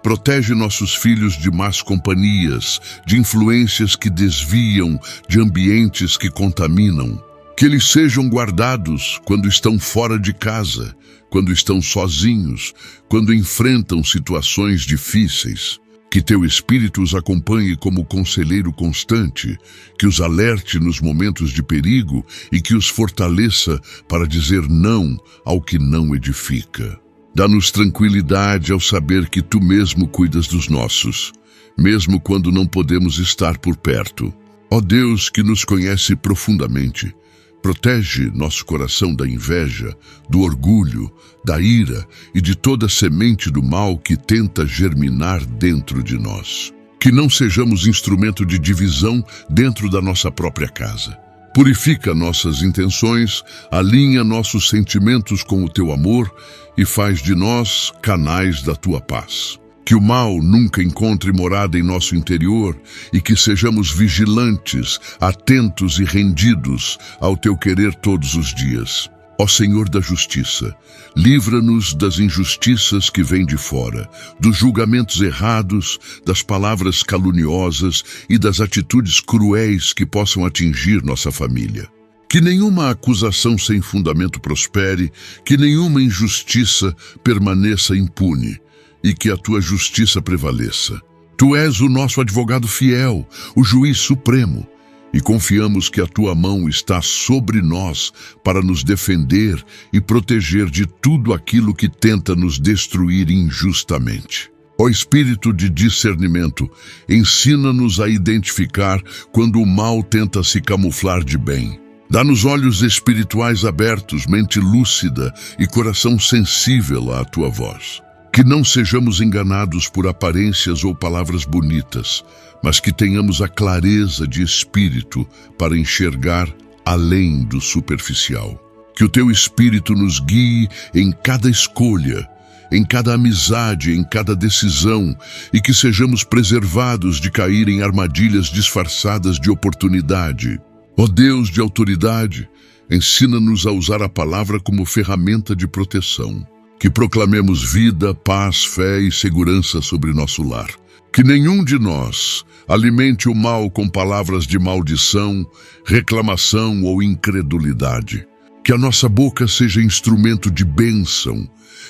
Protege nossos filhos de más companhias, de influências que desviam, de ambientes que contaminam. Que eles sejam guardados quando estão fora de casa, quando estão sozinhos, quando enfrentam situações difíceis. Que teu Espírito os acompanhe como conselheiro constante, que os alerte nos momentos de perigo e que os fortaleça para dizer não ao que não edifica. Dá-nos tranquilidade ao saber que tu mesmo cuidas dos nossos, mesmo quando não podemos estar por perto. Ó Deus, que nos conhece profundamente, protege nosso coração da inveja, do orgulho, da ira e de toda semente do mal que tenta germinar dentro de nós. Que não sejamos instrumento de divisão dentro da nossa própria casa. Purifica nossas intenções, alinha nossos sentimentos com o teu amor e faz de nós canais da tua paz. Que o mal nunca encontre morada em nosso interior e que sejamos vigilantes, atentos e rendidos ao teu querer todos os dias. Ó Senhor da Justiça, livra-nos das injustiças que vêm de fora, dos julgamentos errados, das palavras caluniosas e das atitudes cruéis que possam atingir nossa família. Que nenhuma acusação sem fundamento prospere, que nenhuma injustiça permaneça impune e que a tua justiça prevaleça. Tu és o nosso advogado fiel, o juiz supremo, e confiamos que a tua mão está sobre nós para nos defender e proteger de tudo aquilo que tenta nos destruir injustamente. Ó Espírito de discernimento, ensina-nos a identificar quando o mal tenta se camuflar de bem. Dá-nos olhos espirituais abertos, mente lúcida e coração sensível à tua voz. Que não sejamos enganados por aparências ou palavras bonitas, mas que tenhamos a clareza de espírito para enxergar além do superficial. Que o teu Espírito nos guie em cada escolha, em cada amizade, em cada decisão, e que sejamos preservados de cair em armadilhas disfarçadas de oportunidade. Ó Deus de autoridade, ensina-nos a usar a palavra como ferramenta de proteção. Que proclamemos vida, paz, fé e segurança sobre nosso lar. Que nenhum de nós alimente o mal com palavras de maldição, reclamação ou incredulidade. Que a nossa boca seja instrumento de bênção,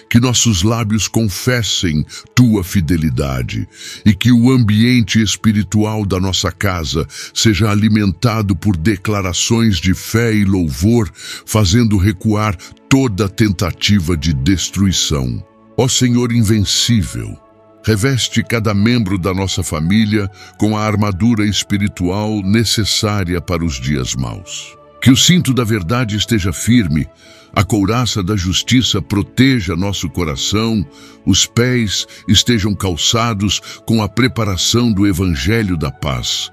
que nossos lábios confessem tua fidelidade e que o ambiente espiritual da nossa casa seja alimentado por declarações de fé e louvor, fazendo recuar toda tentativa de destruição. Ó Senhor invencível, reveste cada membro da nossa família com a armadura espiritual necessária para os dias maus. Que o cinto da verdade esteja firme, a couraça da justiça proteja nosso coração, os pés estejam calçados com a preparação do Evangelho da paz.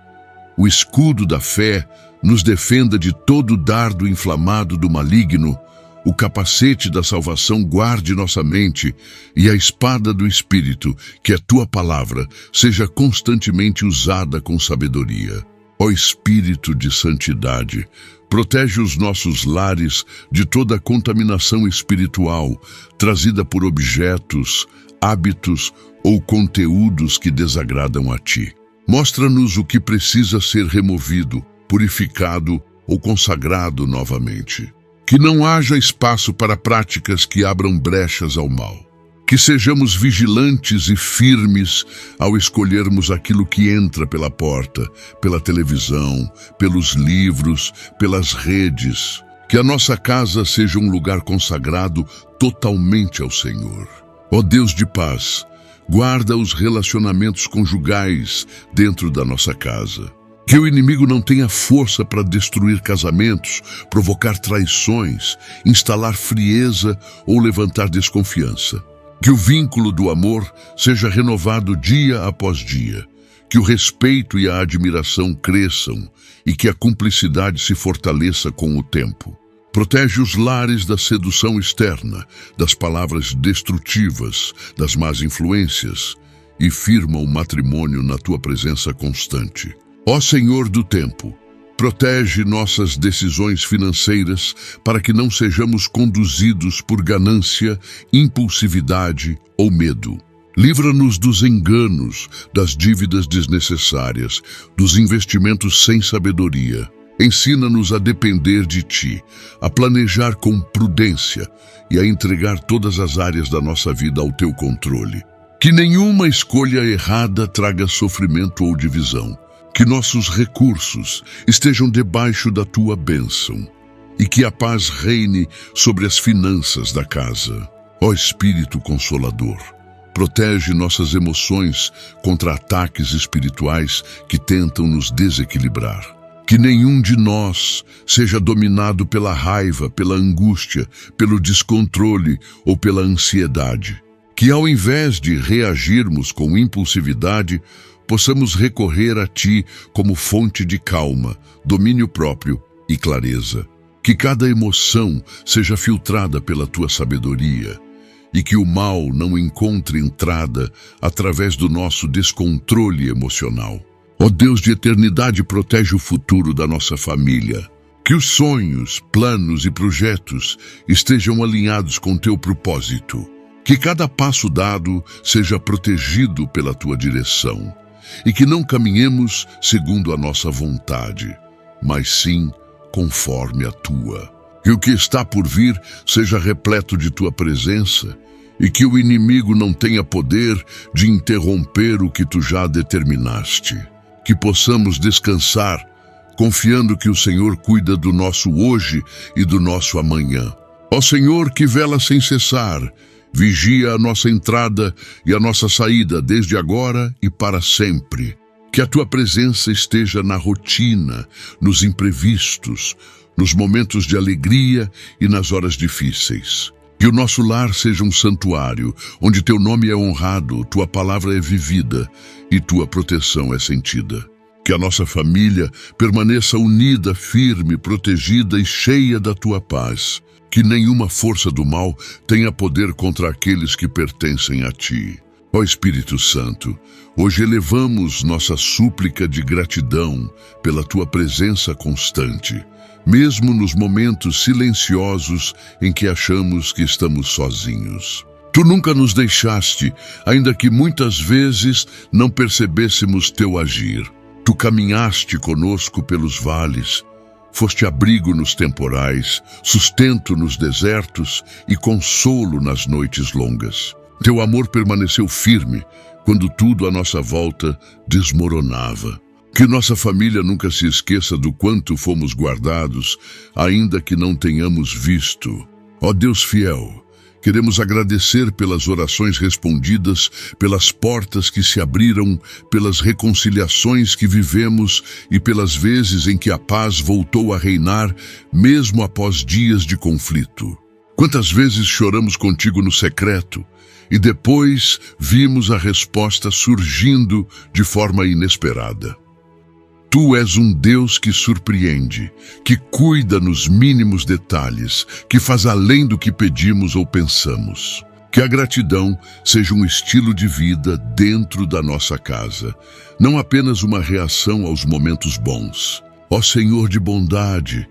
O escudo da fé nos defenda de todo dardo inflamado do maligno, o capacete da salvação guarde nossa mente e a espada do Espírito, que é tua palavra, seja constantemente usada com sabedoria. Ó Espírito de santidade, protege os nossos lares de toda a contaminação espiritual trazida por objetos, hábitos ou conteúdos que desagradam a ti. Mostra-nos o que precisa ser removido, purificado ou consagrado novamente. Que não haja espaço para práticas que abram brechas ao mal. Que sejamos vigilantes e firmes ao escolhermos aquilo que entra pela porta, pela televisão, pelos livros, pelas redes. Que a nossa casa seja um lugar consagrado totalmente ao Senhor. Ó Deus de paz, guarda os relacionamentos conjugais dentro da nossa casa. Que o inimigo não tenha força para destruir casamentos, provocar traições, instalar frieza ou levantar desconfiança. Que o vínculo do amor seja renovado dia após dia, que o respeito e a admiração cresçam e que a cumplicidade se fortaleça com o tempo. Protege os lares da sedução externa, das palavras destrutivas, das más influências e firma o matrimônio na tua presença constante. Ó Senhor do tempo, protege nossas decisões financeiras para que não sejamos conduzidos por ganância, impulsividade ou medo. Livra-nos dos enganos, das dívidas desnecessárias, dos investimentos sem sabedoria. Ensina-nos a depender de Ti, a planejar com prudência e a entregar todas as áreas da nossa vida ao Teu controle. Que nenhuma escolha errada traga sofrimento ou divisão. Que nossos recursos estejam debaixo da Tua bênção e que a paz reine sobre as finanças da casa. Ó Espírito Consolador, protege nossas emoções contra ataques espirituais que tentam nos desequilibrar. Que nenhum de nós seja dominado pela raiva, pela angústia, pelo descontrole ou pela ansiedade. Que ao invés de reagirmos com impulsividade, possamos recorrer a Ti como fonte de calma, domínio próprio e clareza. Que cada emoção seja filtrada pela Tua sabedoria e que o mal não encontre entrada através do nosso descontrole emocional. Ó Deus de eternidade, protege o futuro da nossa família. Que os sonhos, planos e projetos estejam alinhados com Teu propósito. Que cada passo dado seja protegido pela Tua direção. E que não caminhemos segundo a nossa vontade, mas sim conforme a Tua. Que o que está por vir seja repleto de Tua presença e que o inimigo não tenha poder de interromper o que Tu já determinaste. Que possamos descansar, confiando que o Senhor cuida do nosso hoje e do nosso amanhã. Ó Senhor, que vela sem cessar, vigia a nossa entrada e a nossa saída desde agora e para sempre. Que a Tua presença esteja na rotina, nos imprevistos, nos momentos de alegria e nas horas difíceis. Que o nosso lar seja um santuário, onde Teu nome é honrado, Tua palavra é vivida e Tua proteção é sentida. Que a nossa família permaneça unida, firme, protegida e cheia da Tua paz. Que nenhuma força do mal tenha poder contra aqueles que pertencem a Ti. Ó Espírito Santo, hoje elevamos nossa súplica de gratidão pela Tua presença constante, mesmo nos momentos silenciosos em que achamos que estamos sozinhos. Tu nunca nos deixaste, ainda que muitas vezes não percebêssemos Teu agir. Tu caminhaste conosco pelos vales, foste abrigo nos temporais, sustento nos desertos e consolo nas noites longas. Teu amor permaneceu firme quando tudo à nossa volta desmoronava. Que nossa família nunca se esqueça do quanto fomos guardados, ainda que não tenhamos visto. Ó Deus fiel, queremos agradecer pelas orações respondidas, pelas portas que se abriram, pelas reconciliações que vivemos e pelas vezes em que a paz voltou a reinar, mesmo após dias de conflito. Quantas vezes choramos contigo no secreto e depois vimos a resposta surgindo de forma inesperada. Tu és um Deus que surpreende, que cuida nos mínimos detalhes, que faz além do que pedimos ou pensamos. Que a gratidão seja um estilo de vida dentro da nossa casa, não apenas uma reação aos momentos bons. Ó Senhor de bondade,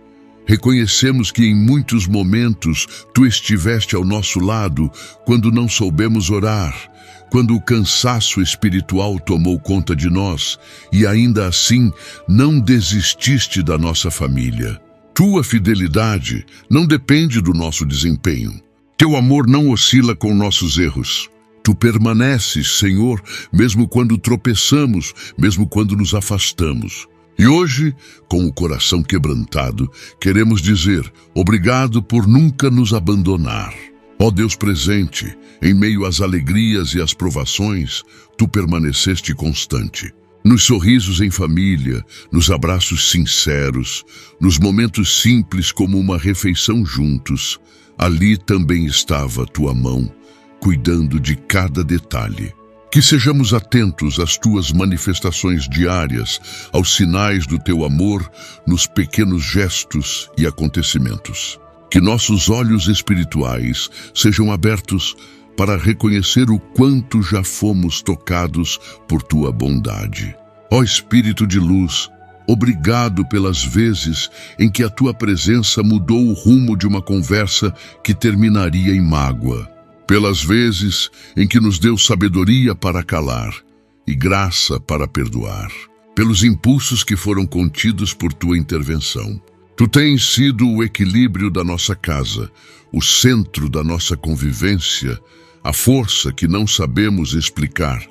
reconhecemos que em muitos momentos Tu estiveste ao nosso lado quando não soubemos orar, quando o cansaço espiritual tomou conta de nós e ainda assim não desististe da nossa família. Tua fidelidade não depende do nosso desempenho. Teu amor não oscila com nossos erros. Tu permaneces, Senhor, mesmo quando tropeçamos, mesmo quando nos afastamos. E hoje, com o coração quebrantado, queremos dizer obrigado por nunca nos abandonar. Ó Deus presente, em meio às alegrias e às provações, Tu permaneceste constante. Nos sorrisos em família, nos abraços sinceros, nos momentos simples como uma refeição juntos, ali também estava Tua mão, cuidando de cada detalhe. Que sejamos atentos às Tuas manifestações diárias, aos sinais do Teu amor, nos pequenos gestos e acontecimentos. Que nossos olhos espirituais sejam abertos para reconhecer o quanto já fomos tocados por Tua bondade. Ó Espírito de luz, obrigado pelas vezes em que a Tua presença mudou o rumo de uma conversa que terminaria em mágoa. pelas vezes em que nos deu sabedoria para calar e graça para perdoar, pelos impulsos que foram contidos por tua intervenção. Tu tens sido o equilíbrio da nossa casa, o centro da nossa convivência, a força que não sabemos explicar,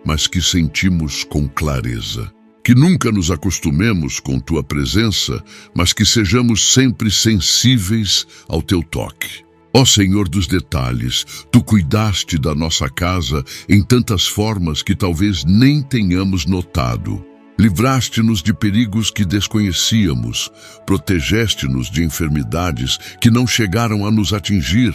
mas que sentimos com clareza. Que nunca nos acostumemos com tua presença, mas que sejamos sempre sensíveis ao teu toque. Ó Senhor dos detalhes, tu cuidaste da nossa casa em tantas formas que talvez nem tenhamos notado. Livraste-nos de perigos que desconhecíamos, protegeste-nos de enfermidades que não chegaram a nos atingir,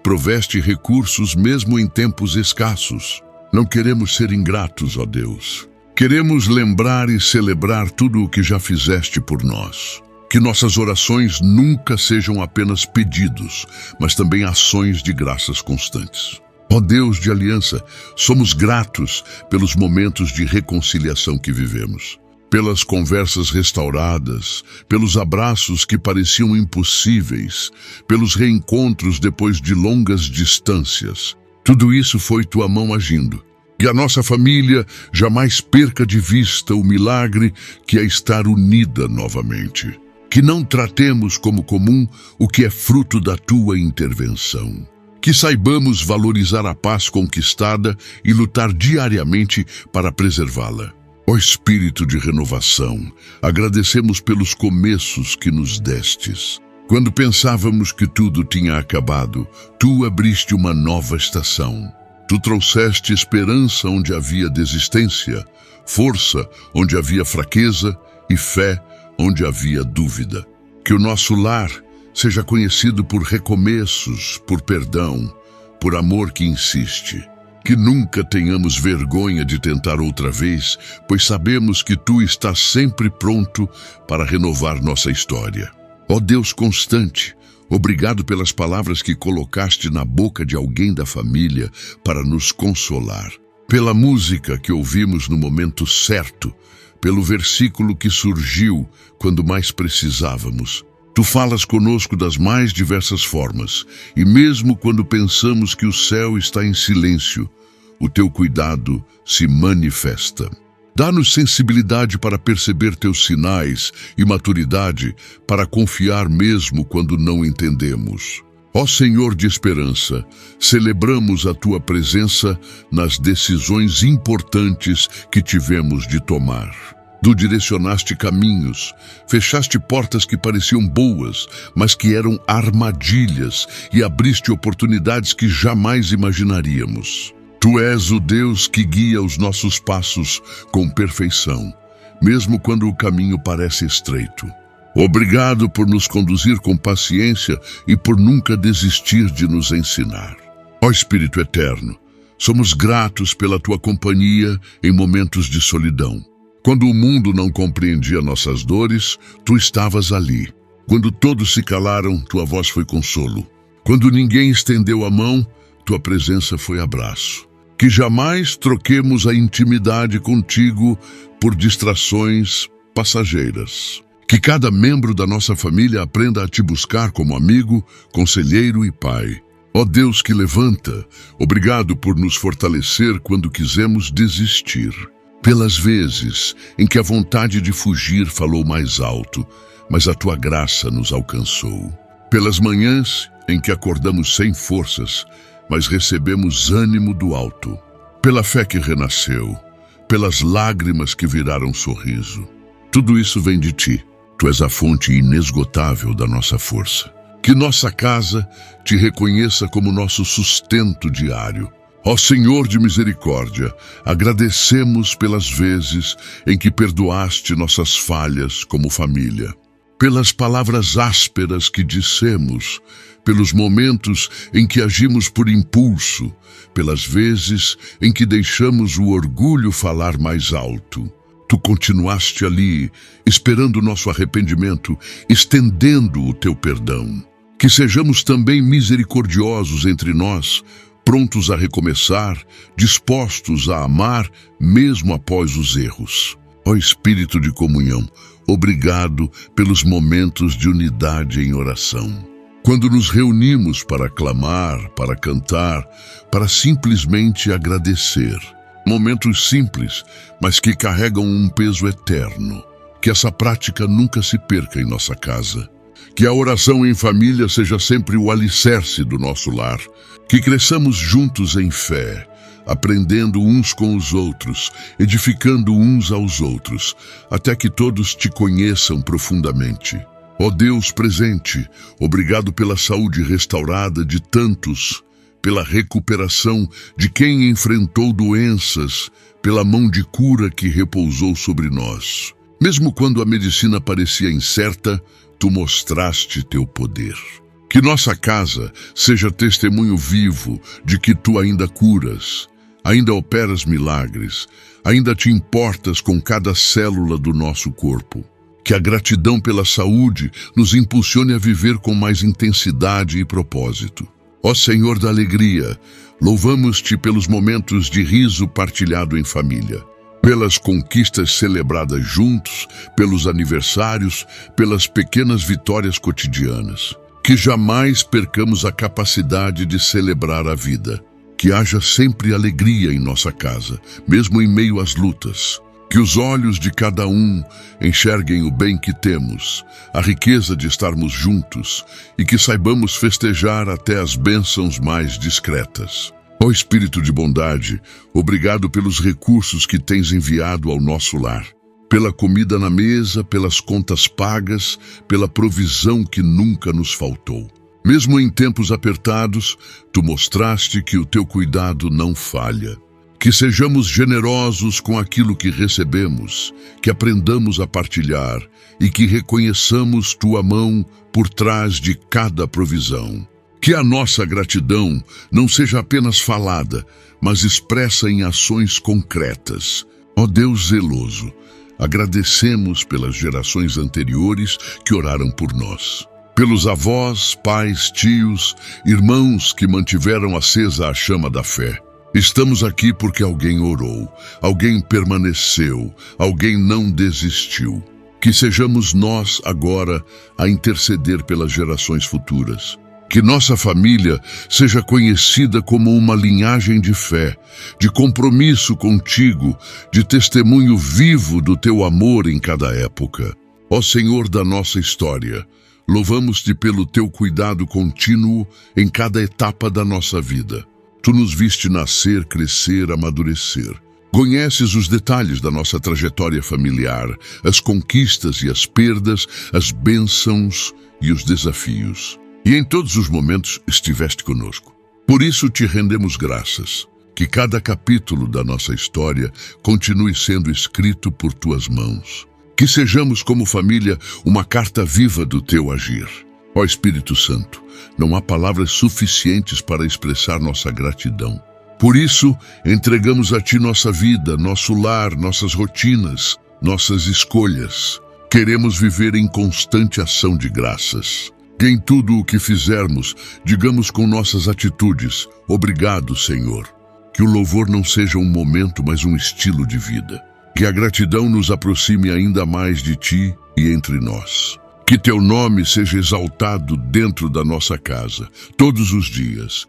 proveste recursos mesmo em tempos escassos. Não queremos ser ingratos, ó Deus. Queremos lembrar e celebrar tudo o que já fizeste por nós. Que nossas orações nunca sejam apenas pedidos, mas também ações de graças constantes. Ó Deus de aliança, somos gratos pelos momentos de reconciliação que vivemos, pelas conversas restauradas, pelos abraços que pareciam impossíveis, pelos reencontros depois de longas distâncias. Tudo isso foi tua mão agindo. Que a nossa família jamais perca de vista o milagre que é estar unida novamente. Que não tratemos como comum o que é fruto da tua intervenção. Que saibamos valorizar a paz conquistada e lutar diariamente para preservá-la. Ó Espírito de renovação, agradecemos pelos começos que nos destes. Quando pensávamos que tudo tinha acabado, tu abriste uma nova estação. Tu trouxeste esperança onde havia desistência, força onde havia fraqueza e fé onde havia dúvida. Que o nosso lar seja conhecido por recomeços, por perdão, por amor que insiste. Que nunca tenhamos vergonha de tentar outra vez, pois sabemos que tu estás sempre pronto para renovar nossa história. Ó Deus constante, obrigado pelas palavras que colocaste na boca de alguém da família para nos consolar. Pela música que ouvimos no momento certo, pelo versículo que surgiu quando mais precisávamos. Tu falas conosco das mais diversas formas, e mesmo quando pensamos que o céu está em silêncio, o teu cuidado se manifesta. Dá-nos sensibilidade para perceber teus sinais e maturidade para confiar mesmo quando não entendemos. Ó Senhor de esperança, celebramos a tua presença nas decisões importantes que tivemos de tomar. Tu direcionaste caminhos, fechaste portas que pareciam boas, mas que eram armadilhas, e abriste oportunidades que jamais imaginaríamos. Tu és o Deus que guia os nossos passos com perfeição, mesmo quando o caminho parece estreito. Obrigado por nos conduzir com paciência e por nunca desistir de nos ensinar. Ó Espírito Eterno, somos gratos pela tua companhia em momentos de solidão. Quando o mundo não compreendia nossas dores, tu estavas ali. Quando todos se calaram, tua voz foi consolo. Quando ninguém estendeu a mão, tua presença foi abraço. Que jamais troquemos a intimidade contigo por distrações passageiras. Que cada membro da nossa família aprenda a te buscar como amigo, conselheiro e pai. Ó Deus que levanta, obrigado por nos fortalecer quando quisemos desistir. Pelas vezes em que a vontade de fugir falou mais alto, mas a tua graça nos alcançou. Pelas manhãs em que acordamos sem forças, mas recebemos ânimo do alto. Pela fé que renasceu, pelas lágrimas que viraram sorriso. Tudo isso vem de ti. Tu és a fonte inesgotável da nossa força. Que nossa casa te reconheça como nosso sustento diário. Ó Senhor de misericórdia, agradecemos pelas vezes em que perdoaste nossas falhas como família, pelas palavras ásperas que dissemos, pelos momentos em que agimos por impulso, pelas vezes em que deixamos o orgulho falar mais alto. Tu continuaste ali, esperando nosso arrependimento, estendendo o teu perdão. Que sejamos também misericordiosos entre nós, prontos a recomeçar, dispostos a amar mesmo após os erros. Ó Espírito de comunhão, obrigado pelos momentos de unidade em oração. Quando nos reunimos para clamar, para cantar, para simplesmente agradecer. Momentos simples, mas que carregam um peso eterno. Que essa prática nunca se perca em nossa casa. Que a oração em família seja sempre o alicerce do nosso lar. Que cresçamos juntos em fé, aprendendo uns com os outros, edificando uns aos outros, até que todos te conheçam profundamente. Ó Deus presente, obrigado pela saúde restaurada de tantos, pela recuperação de quem enfrentou doenças, pela mão de cura que repousou sobre nós. Mesmo quando a medicina parecia incerta, tu mostraste teu poder. Que nossa casa seja testemunho vivo de que tu ainda curas, ainda operas milagres, ainda te importas com cada célula do nosso corpo. Que a gratidão pela saúde nos impulsione a viver com mais intensidade e propósito. Ó Senhor da alegria, louvamos-te pelos momentos de riso partilhado em família, pelas conquistas celebradas juntos, pelos aniversários, pelas pequenas vitórias cotidianas. Que jamais percamos a capacidade de celebrar a vida. Que haja sempre alegria em nossa casa, mesmo em meio às lutas. Que os olhos de cada um enxerguem o bem que temos, a riqueza de estarmos juntos e que saibamos festejar até as bênçãos mais discretas. Ó Espírito de bondade, obrigado pelos recursos que tens enviado ao nosso lar, pela comida na mesa, pelas contas pagas, pela provisão que nunca nos faltou. Mesmo em tempos apertados, tu mostraste que o teu cuidado não falha. Que sejamos generosos com aquilo que recebemos, que aprendamos a partilhar e que reconheçamos tua mão por trás de cada provisão. Que a nossa gratidão não seja apenas falada, mas expressa em ações concretas. Ó Deus zeloso, agradecemos pelas gerações anteriores que oraram por nós. Pelos avós, pais, tios, irmãos que mantiveram acesa a chama da fé. Estamos aqui porque alguém orou, alguém permaneceu, alguém não desistiu. Que sejamos nós agora a interceder pelas gerações futuras. Que nossa família seja conhecida como uma linhagem de fé, de compromisso contigo, de testemunho vivo do teu amor em cada época. Ó Senhor da nossa história, louvamos-te pelo teu cuidado contínuo em cada etapa da nossa vida. Tu nos viste nascer, crescer, amadurecer. Conheces os detalhes da nossa trajetória familiar, as conquistas e as perdas, as bênçãos e os desafios. E em todos os momentos estiveste conosco. Por isso te rendemos graças. Que cada capítulo da nossa história continue sendo escrito por tuas mãos. Que sejamos como família uma carta viva do teu agir. Ó Espírito Santo, não há palavras suficientes para expressar nossa gratidão. Por isso, entregamos a Ti nossa vida, nosso lar, nossas rotinas, nossas escolhas. Queremos viver em constante ação de graças. Que em tudo o que fizermos, digamos com nossas atitudes, obrigado, Senhor. Que o louvor não seja um momento, mas um estilo de vida. Que a gratidão nos aproxime ainda mais de Ti e entre nós. Que Teu nome seja exaltado dentro da nossa casa, todos os dias.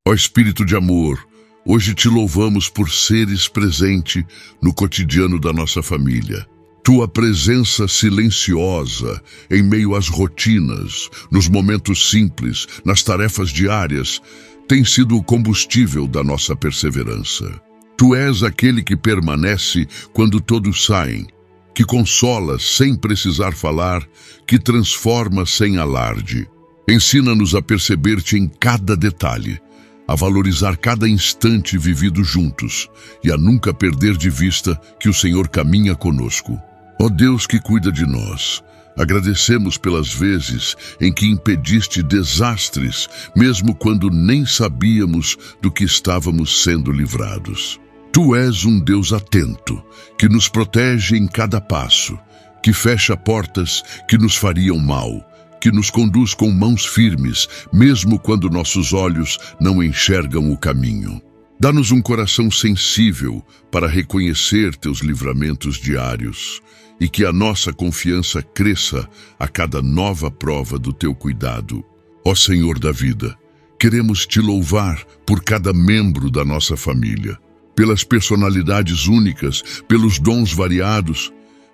Ó Espírito de amor, hoje Te louvamos por seres presente no cotidiano da nossa família. Tua presença silenciosa, em meio às rotinas, nos momentos simples, nas tarefas diárias, tem sido o combustível da nossa perseverança. Tu és aquele que permanece quando todos saem, que consola sem precisar falar, que transforma sem alarde. Ensina-nos a perceber-te em cada detalhe, a valorizar cada instante vivido juntos e a nunca perder de vista que o Senhor caminha conosco. Ó Deus que cuida de nós, agradecemos pelas vezes em que impediste desastres, mesmo quando nem sabíamos do que estávamos sendo livrados. Tu és um Deus atento, que nos protege em cada passo, que fecha portas que nos fariam mal, que nos conduz com mãos firmes, mesmo quando nossos olhos não enxergam o caminho. Dá-nos um coração sensível para reconhecer teus livramentos diários e que a nossa confiança cresça a cada nova prova do teu cuidado. Ó Senhor da vida, queremos te louvar por cada membro da nossa família, pelas personalidades únicas, pelos dons variados,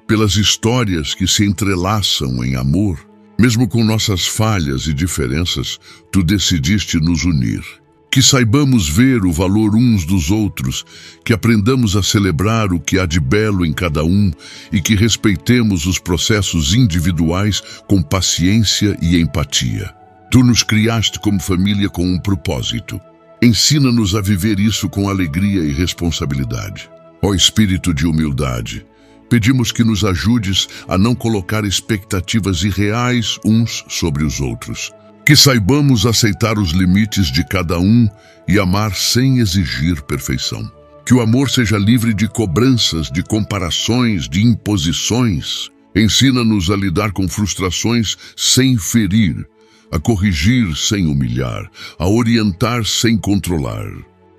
pelas histórias que se entrelaçam em amor. Mesmo com nossas falhas e diferenças, tu decidiste nos unir. Que saibamos ver o valor uns dos outros, que aprendamos a celebrar o que há de belo em cada um e que respeitemos os processos individuais com paciência e empatia. Tu nos criaste como família com um propósito. Ensina-nos a viver isso com alegria e responsabilidade. Ó Espírito de humildade, pedimos que nos ajudes a não colocar expectativas irreais uns sobre os outros. Que saibamos aceitar os limites de cada um e amar sem exigir perfeição. Que o amor seja livre de cobranças, de comparações, de imposições. Ensina-nos a lidar com frustrações sem ferir, a corrigir sem humilhar, a orientar sem controlar.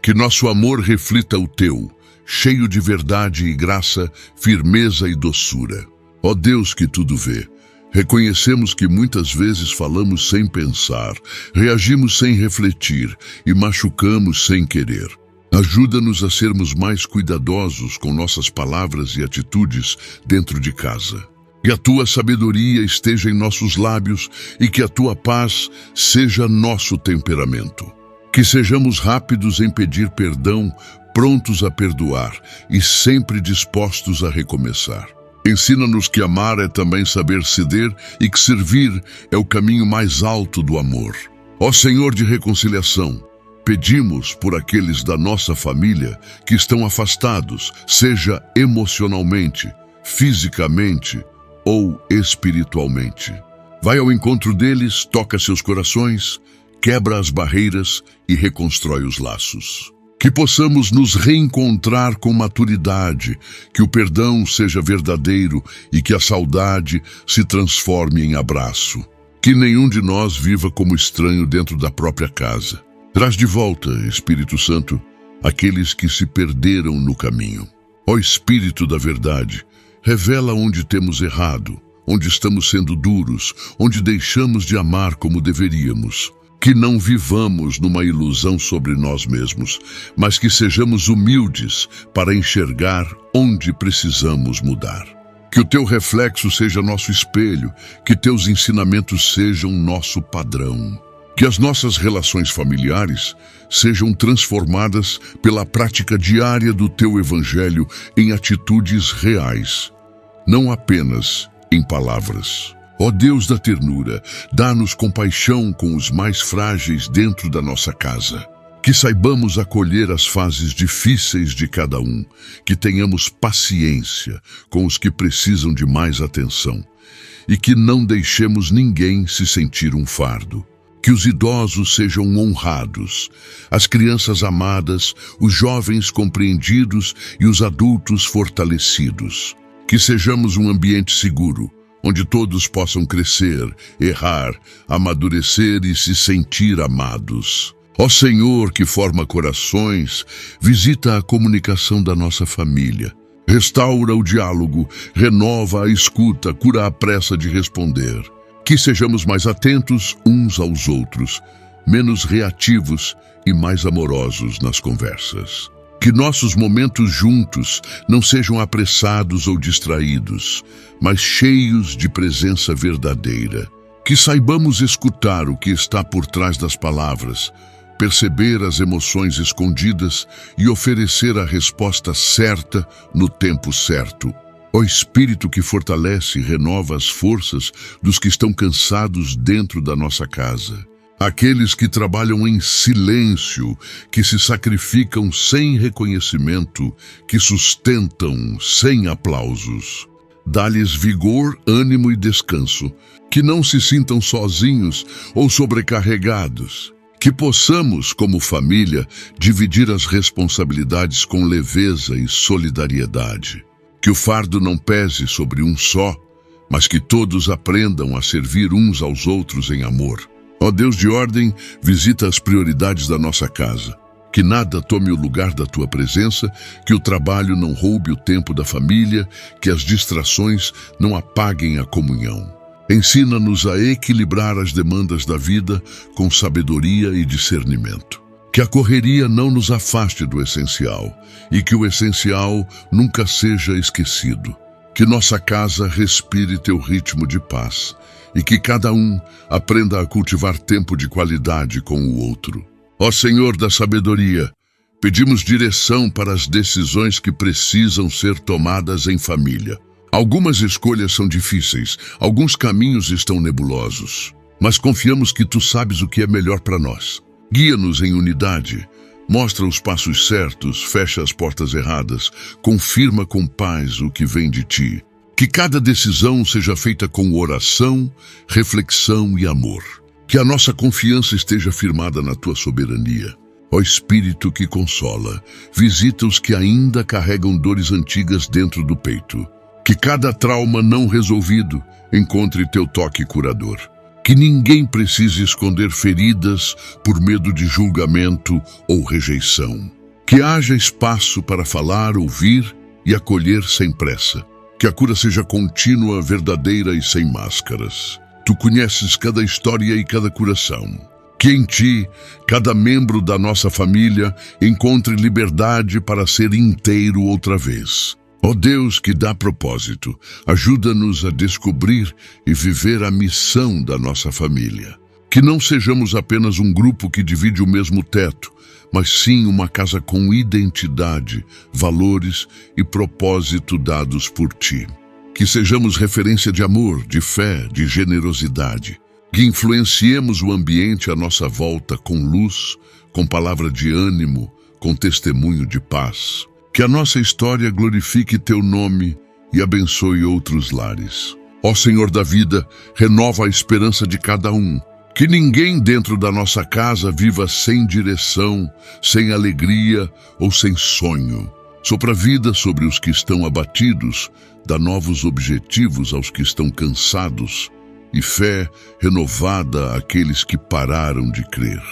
Que nosso amor reflita o teu, cheio de verdade e graça, firmeza e doçura. Ó Deus que tudo vê, reconhecemos que muitas vezes falamos sem pensar, reagimos sem refletir e machucamos sem querer. Ajuda-nos a sermos mais cuidadosos com nossas palavras e atitudes dentro de casa. Que a tua sabedoria esteja em nossos lábios e que a tua paz seja nosso temperamento. Que sejamos rápidos em pedir perdão, prontos a perdoar e sempre dispostos a recomeçar. Ensina-nos que amar é também saber ceder e que servir é o caminho mais alto do amor. Ó Senhor de reconciliação, pedimos por aqueles da nossa família que estão afastados, seja emocionalmente, fisicamente ou espiritualmente. Vai ao encontro deles, toca seus corações, quebra as barreiras e reconstrói os laços. Que possamos nos reencontrar com maturidade, que o perdão seja verdadeiro e que a saudade se transforme em abraço. Que nenhum de nós viva como estranho dentro da própria casa. Traz de volta, Espírito Santo, aqueles que se perderam no caminho. Ó Espírito da verdade, revela onde temos errado, onde estamos sendo duros, onde deixamos de amar como deveríamos. Que não vivamos numa ilusão sobre nós mesmos, mas que sejamos humildes para enxergar onde precisamos mudar. Que o teu reflexo seja nosso espelho, que teus ensinamentos sejam nosso padrão. Que as nossas relações familiares sejam transformadas pela prática diária do teu evangelho em atitudes reais, não apenas em palavras. Ó Deus da ternura, dá-nos compaixão com os mais frágeis dentro da nossa casa. Que saibamos acolher as fases difíceis de cada um, que tenhamos paciência com os que precisam de mais atenção e que não deixemos ninguém se sentir um fardo. Que os idosos sejam honrados, as crianças amadas, os jovens compreendidos e os adultos fortalecidos. Que sejamos um ambiente seguro, onde todos possam crescer, errar, amadurecer e se sentir amados. Ó Senhor, que forma corações, visita a comunicação da nossa família. Restaura o diálogo, renova a escuta, cura a pressa de responder. Que sejamos mais atentos uns aos outros, menos reativos e mais amorosos nas conversas. Que nossos momentos juntos não sejam apressados ou distraídos, mas cheios de presença verdadeira. Que saibamos escutar o que está por trás das palavras, perceber as emoções escondidas e oferecer a resposta certa no tempo certo. Ó Espírito que fortalece e renova as forças dos que estão cansados dentro da nossa casa. Aqueles que trabalham em silêncio, que se sacrificam sem reconhecimento, que sustentam sem aplausos. Dá-lhes vigor, ânimo e descanso, que não se sintam sozinhos ou sobrecarregados. Que possamos, como família, dividir as responsabilidades com leveza e solidariedade. Que o fardo não pese sobre um só, mas que todos aprendam a servir uns aos outros em amor. Ó Deus de ordem, visita as prioridades da nossa casa. Que nada tome o lugar da tua presença, que o trabalho não roube o tempo da família, que as distrações não apaguem a comunhão. Ensina-nos a equilibrar as demandas da vida com sabedoria e discernimento. Que a correria não nos afaste do essencial e que o essencial nunca seja esquecido. Que nossa casa respire teu ritmo de paz e que cada um aprenda a cultivar tempo de qualidade com o outro. Ó Senhor da sabedoria, pedimos direção para as decisões que precisam ser tomadas em família. Algumas escolhas são difíceis, alguns caminhos estão nebulosos, mas confiamos que tu sabes o que é melhor para nós. Guia-nos em unidade, mostra os passos certos, fecha as portas erradas, confirma com paz o que vem de ti. Que cada decisão seja feita com oração, reflexão e amor. Que a nossa confiança esteja firmada na tua soberania. Ó Espírito que consola, visita os que ainda carregam dores antigas dentro do peito. Que cada trauma não resolvido encontre teu toque curador. Que ninguém precise esconder feridas por medo de julgamento ou rejeição. Que haja espaço para falar, ouvir e acolher sem pressa. Que a cura seja contínua, verdadeira e sem máscaras. Tu conheces cada história e cada coração. Que em ti, cada membro da nossa família encontre liberdade para ser inteiro outra vez. Ó Deus que dá propósito, ajuda-nos a descobrir e viver a missão da nossa família. Que não sejamos apenas um grupo que divide o mesmo teto, mas sim uma casa com identidade, valores e propósito dados por ti. Que sejamos referência de amor, de fé, de generosidade. Que influenciemos o ambiente à nossa volta com luz, com palavra de ânimo, com testemunho de paz. Que a nossa história glorifique teu nome e abençoe outros lares. Ó Senhor da vida, renova a esperança de cada um. Que ninguém dentro da nossa casa viva sem direção, sem alegria ou sem sonho. Sopra vida sobre os que estão abatidos, dá novos objetivos aos que estão cansados e fé renovada àqueles que pararam de crer.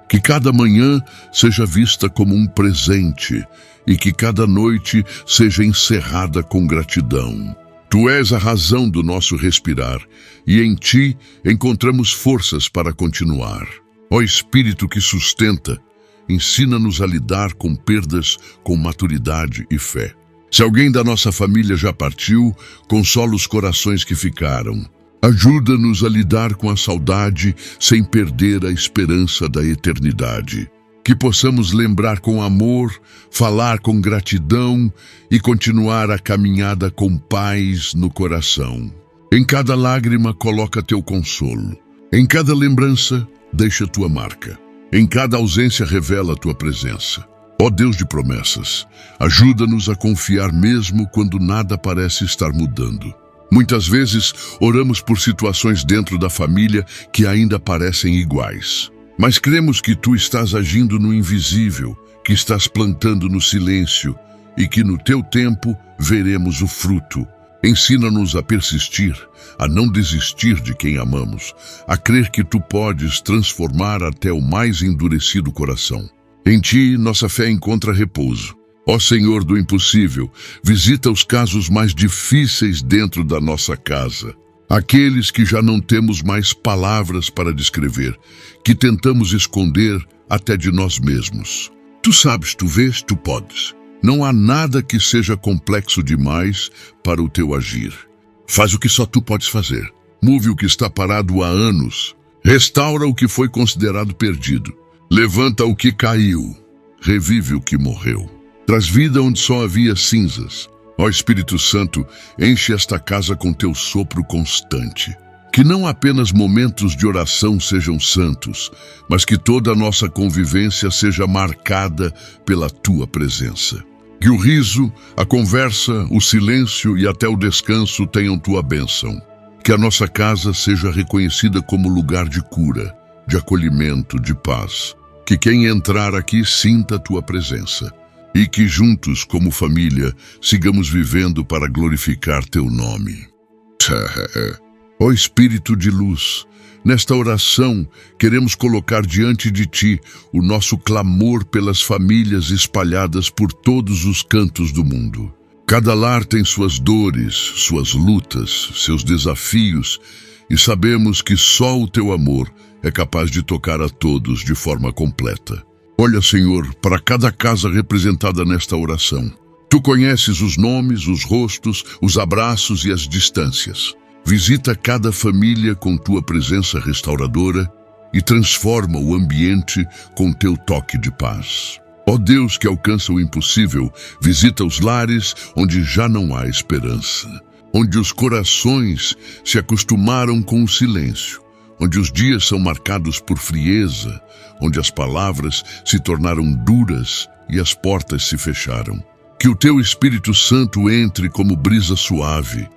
Que cada manhã seja vista como um presente e que cada noite seja encerrada com gratidão. Tu és a razão do nosso respirar e em ti encontramos forças para continuar. Ó Espírito que sustenta, ensina-nos a lidar com perdas com maturidade e fé. Se alguém da nossa família já partiu, consola os corações que ficaram. Ajuda-nos a lidar com a saudade sem perder a esperança da eternidade. Que possamos lembrar com amor, falar com gratidão e continuar a caminhada com paz no coração. Em cada lágrima coloca teu consolo. Em cada lembrança deixa tua marca. Em cada ausência revela a tua presença. Ó Deus de promessas, ajuda-nos a confiar mesmo quando nada parece estar mudando. Muitas vezes oramos por situações dentro da família que ainda parecem iguais. Mas cremos que tu estás agindo no invisível, que estás plantando no silêncio e que no teu tempo veremos o fruto. Ensina-nos a persistir, a não desistir de quem amamos, a crer que tu podes transformar até o mais endurecido coração. Em ti, nossa fé encontra repouso. Ó Senhor do impossível, visita os casos mais difíceis dentro da nossa casa. Aqueles que já não temos mais palavras para descrever, que tentamos esconder até de nós mesmos. Tu sabes, tu vês, tu podes. Não há nada que seja complexo demais para o teu agir. Faz o que só tu podes fazer. Move o que está parado há anos. Restaura o que foi considerado perdido. Levanta o que caiu. Revive o que morreu. Traz vida onde só havia cinzas. Ó Espírito Santo, enche esta casa com teu sopro constante. Que não apenas momentos de oração sejam santos, mas que toda a nossa convivência seja marcada pela tua presença. Que o riso, a conversa, o silêncio e até o descanso tenham tua bênção. Que a nossa casa seja reconhecida como lugar de cura, de acolhimento, de paz. Que quem entrar aqui sinta a tua presença. E que juntos, como família, sigamos vivendo para glorificar teu nome. Ó Espírito de luz, Nesta oração, queremos colocar diante de Ti o nosso clamor pelas famílias espalhadas por todos os cantos do mundo. Cada lar tem suas dores, suas lutas, seus desafios, e sabemos que só o Teu amor é capaz de tocar a todos de forma completa. Olha, Senhor, para cada casa representada nesta oração. Tu conheces os nomes, os rostos, os abraços e as distâncias. Visita cada família com Tua presença restauradora e transforma o ambiente com Teu toque de paz. Ó Deus que alcança o impossível, visita os lares onde já não há esperança, onde os corações se acostumaram com o silêncio, onde os dias são marcados por frieza, onde as palavras se tornaram duras e as portas se fecharam. Que o Teu Espírito Santo entre como brisa suave,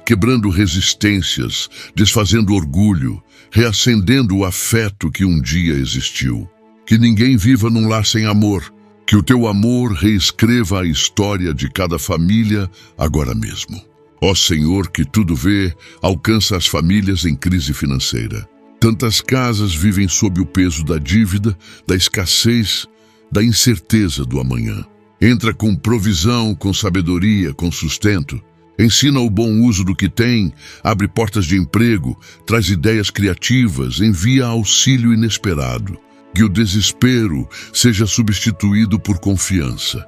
quebrando resistências, desfazendo orgulho, reacendendo o afeto que um dia existiu. Que ninguém viva num lar sem amor. Que o Teu amor reescreva a história de cada família agora mesmo. Ó Senhor, que tudo vê, alcança as famílias em crise financeira. Tantas casas vivem sob o peso da dívida, da escassez, da incerteza do amanhã. Entra com provisão, com sabedoria, com sustento. Ensina o bom uso do que tem, abre portas de emprego, traz ideias criativas, envia auxílio inesperado. Que o desespero seja substituído por confiança.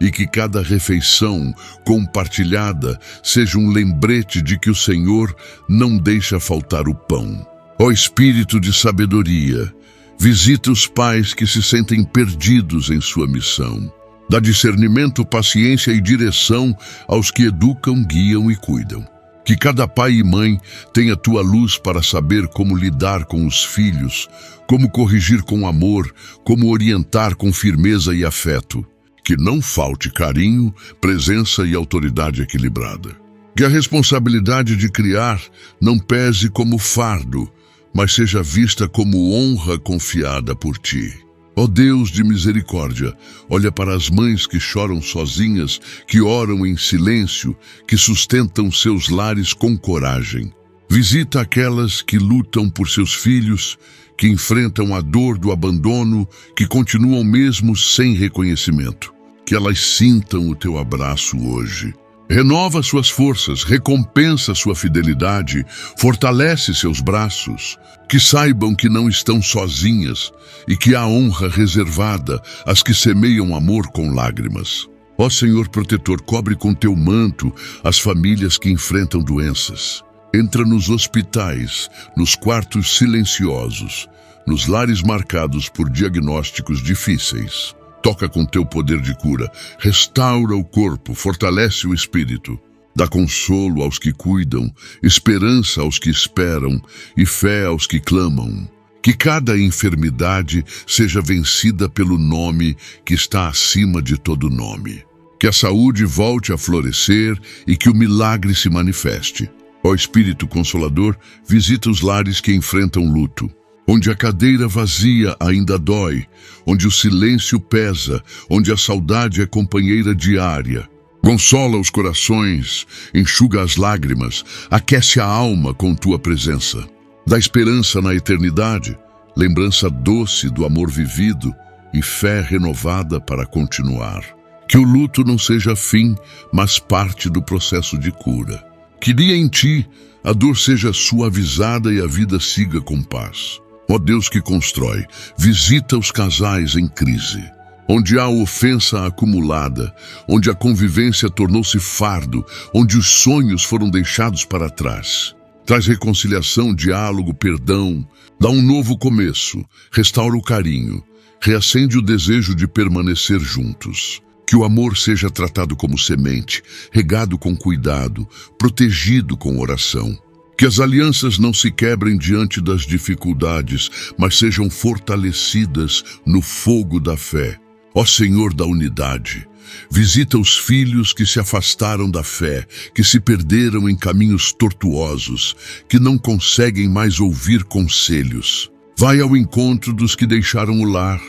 E que cada refeição compartilhada seja um lembrete de que o Senhor não deixa faltar o pão. Ó Espírito de sabedoria, visita os pais que se sentem perdidos em sua missão. Dá discernimento, paciência e direção aos que educam, guiam e cuidam. Que cada pai e mãe tenha Tua luz para saber como lidar com os filhos, como corrigir com amor, como orientar com firmeza e afeto. Que não falte carinho, presença e autoridade equilibrada. Que a responsabilidade de criar não pese como fardo, mas seja vista como honra confiada por Ti. Ó Deus de misericórdia, olha para as mães que choram sozinhas, que oram em silêncio, que sustentam seus lares com coragem. Visita aquelas que lutam por seus filhos, que enfrentam a dor do abandono, que continuam mesmo sem reconhecimento. Que elas sintam o Teu abraço hoje. Renova suas forças, recompensa sua fidelidade, fortalece seus braços. Que saibam que não estão sozinhas e que há honra reservada às que semeiam amor com lágrimas. Ó Senhor protetor, cobre com Teu manto as famílias que enfrentam doenças. Entra nos hospitais, nos quartos silenciosos, nos lares marcados por diagnósticos difíceis. Toca com Teu poder de cura, restaura o corpo, fortalece o espírito. Dá consolo aos que cuidam, esperança aos que esperam e fé aos que clamam. Que cada enfermidade seja vencida pelo nome que está acima de todo nome. Que a saúde volte a florescer e que o milagre se manifeste. Ó Espírito Consolador, visita os lares que enfrentam luto. Onde a cadeira vazia ainda dói, onde o silêncio pesa, onde a saudade é companheira diária. Consola os corações, enxuga as lágrimas, aquece a alma com Tua presença. Dá esperança na eternidade, lembrança doce do amor vivido e fé renovada para continuar. Que o luto não seja fim, mas parte do processo de cura. Que dia em Ti a dor seja suavizada e a vida siga com paz. Ó Deus que constrói, visita os casais em crise. Onde há ofensa acumulada, onde a convivência tornou-se fardo, onde os sonhos foram deixados para trás. Traz reconciliação, diálogo, perdão, dá um novo começo, restaura o carinho, reacende o desejo de permanecer juntos. Que o amor seja tratado como semente, regado com cuidado, protegido com oração. Que as alianças não se quebrem diante das dificuldades, mas sejam fortalecidas no fogo da fé. Ó Senhor da unidade, visita os filhos que se afastaram da fé, que se perderam em caminhos tortuosos, que não conseguem mais ouvir conselhos. Vai ao encontro dos que deixaram o lar,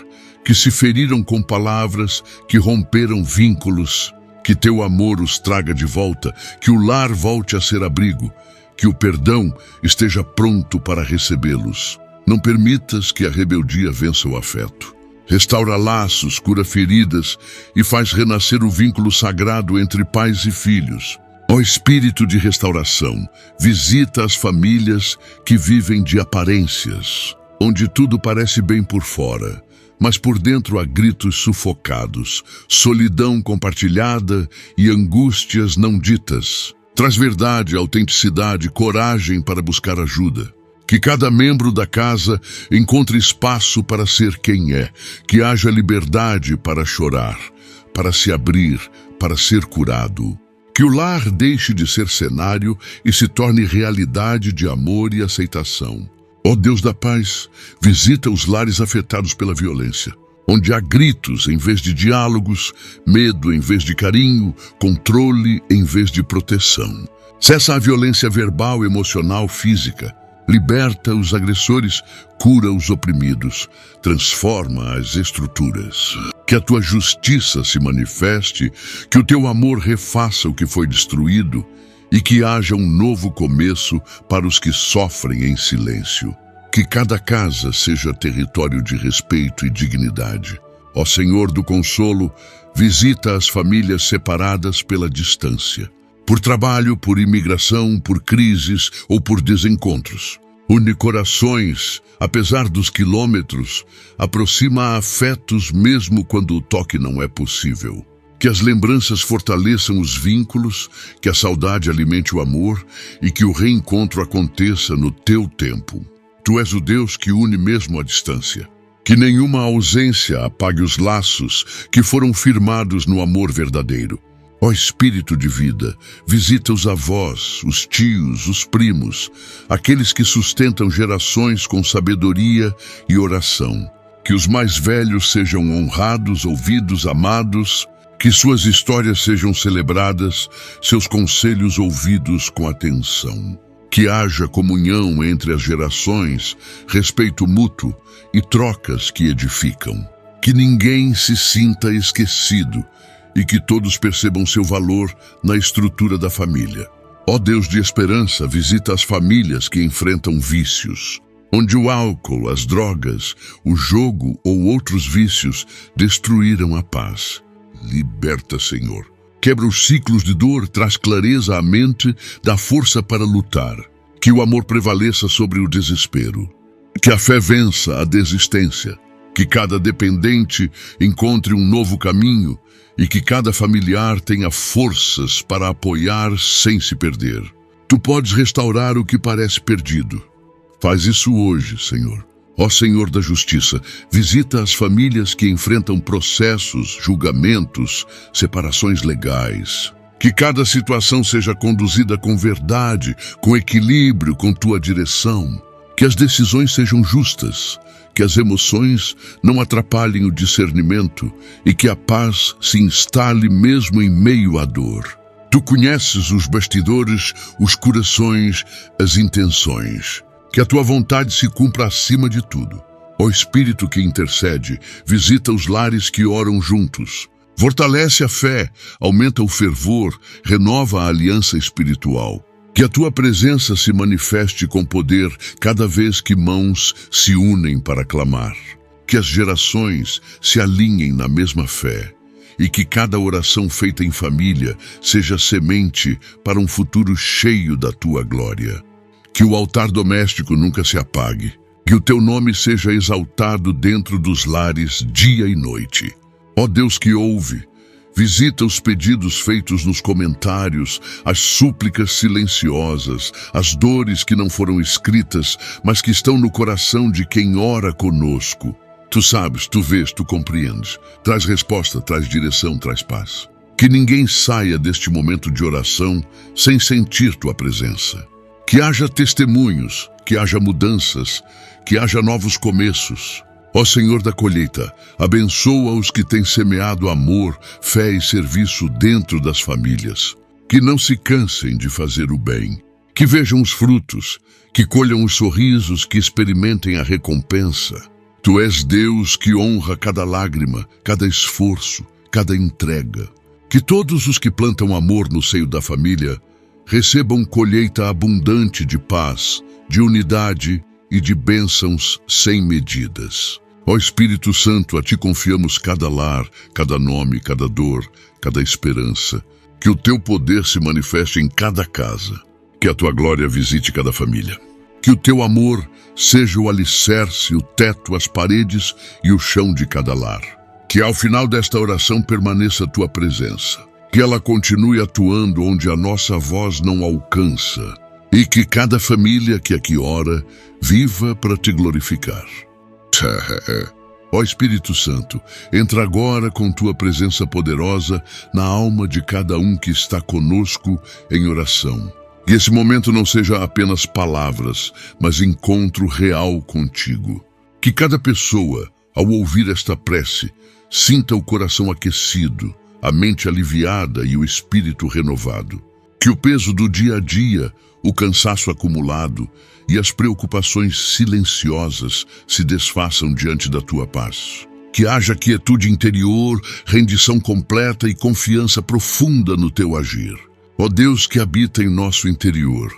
que se feriram com palavras, que romperam vínculos. Que Teu amor os traga de volta, que o lar volte a ser abrigo, que o perdão esteja pronto para recebê-los. Não permitas que a rebeldia vença o afeto. Restaura laços, cura feridas e faz renascer o vínculo sagrado entre pais e filhos. Ó Espírito de restauração, visita as famílias que vivem de aparências, onde tudo parece bem por fora, mas por dentro há gritos sufocados, solidão compartilhada e angústias não ditas. Traz verdade, autenticidade, coragem para buscar ajuda. Que cada membro da casa encontre espaço para ser quem é, que haja liberdade para chorar, para se abrir, para ser curado. Que o lar deixe de ser cenário e se torne realidade de amor e aceitação. Ó Deus da paz, visita os lares afetados pela violência, onde há gritos em vez de diálogos, medo em vez de carinho, controle em vez de proteção. Cessa a violência verbal, emocional, física. Liberta os agressores, cura os oprimidos, transforma as estruturas. Que a tua justiça se manifeste, que o teu amor refaça o que foi destruído e que haja um novo começo para os que sofrem em silêncio. Que cada casa seja território de respeito e dignidade. Ó Senhor do consolo, visita as famílias separadas pela distância. Por trabalho, por imigração, por crises ou por desencontros. Une corações, apesar dos quilômetros, aproxima afetos mesmo quando o toque não é possível. Que as lembranças fortaleçam os vínculos, que a saudade alimente o amor e que o reencontro aconteça no teu tempo. Tu és o Deus que une mesmo à distância. Que nenhuma ausência apague os laços que foram firmados no amor verdadeiro. Ó Espírito de vida, visita os avós, os tios, os primos, aqueles que sustentam gerações com sabedoria e oração. Que os mais velhos sejam honrados, ouvidos, amados, que suas histórias sejam celebradas, seus conselhos ouvidos com atenção. Que haja comunhão entre as gerações, respeito mútuo e trocas que edificam. Que ninguém se sinta esquecido e que todos percebam seu valor na estrutura da família. Ó Deus de esperança, visita as famílias que enfrentam vícios, onde o álcool, as drogas, o jogo ou outros vícios destruíram a paz. Liberta, Senhor. Quebra os ciclos de dor, traz clareza à mente, dá força para lutar. Que o amor prevaleça sobre o desespero. Que a fé vença a desistência. Que cada dependente encontre um novo caminho e que cada familiar tenha forças para apoiar sem se perder. Tu podes restaurar o que parece perdido. Faz isso hoje, Senhor. Ó Senhor da Justiça, visita as famílias que enfrentam processos, julgamentos, separações legais. Que cada situação seja conduzida com verdade, com equilíbrio, com tua direção. Que as decisões sejam justas, que as emoções não atrapalhem o discernimento e que a paz se instale mesmo em meio à dor. Tu conheces os bastidores, os corações, as intenções. Que a tua vontade se cumpra acima de tudo. Ó Espírito que intercede, visita os lares que oram juntos. Fortalece a fé, aumenta o fervor, renova a aliança espiritual. Que a tua presença se manifeste com poder cada vez que mãos se unem para clamar. Que as gerações se alinhem na mesma fé e que cada oração feita em família seja semente para um futuro cheio da tua glória. Que o altar doméstico nunca se apague. Que o teu nome seja exaltado dentro dos lares dia e noite. Ó Deus que ouve, visita os pedidos feitos nos comentários, as súplicas silenciosas, as dores que não foram escritas, mas que estão no coração de quem ora conosco. Tu sabes, tu vês, tu compreendes. Traz resposta, traz direção, traz paz. Que ninguém saia deste momento de oração sem sentir tua presença. Que haja testemunhos, que haja mudanças, que haja novos começos. Ó Senhor da colheita, abençoa os que têm semeado amor, fé e serviço dentro das famílias. Que não se cansem de fazer o bem. Que vejam os frutos, que colham os sorrisos, que experimentem a recompensa. Tu és Deus que honra cada lágrima, cada esforço, cada entrega. Que todos os que plantam amor no seio da família recebam colheita abundante de paz, de unidade e de bênçãos sem medidas. Ó Espírito Santo, a Ti confiamos cada lar, cada nome, cada dor, cada esperança. Que o Teu poder se manifeste em cada casa. Que a Tua glória visite cada família. Que o Teu amor seja o alicerce, o teto, as paredes e o chão de cada lar. Que ao final desta oração permaneça a Tua presença. Que ela continue atuando onde a nossa voz não alcança. E que cada família que aqui ora viva para Te glorificar. Ó Espírito Santo, entra agora com Tua presença poderosa na alma de cada um que está conosco em oração. Que esse momento não seja apenas palavras, mas encontro real contigo. Que cada pessoa, ao ouvir esta prece, sinta o coração aquecido, a mente aliviada e o espírito renovado. Que o peso do dia a dia, o cansaço acumulado e as preocupações silenciosas se desfaçam diante da Tua paz. Que haja quietude interior, rendição completa e confiança profunda no Teu agir. Ó Deus que habita em nosso interior,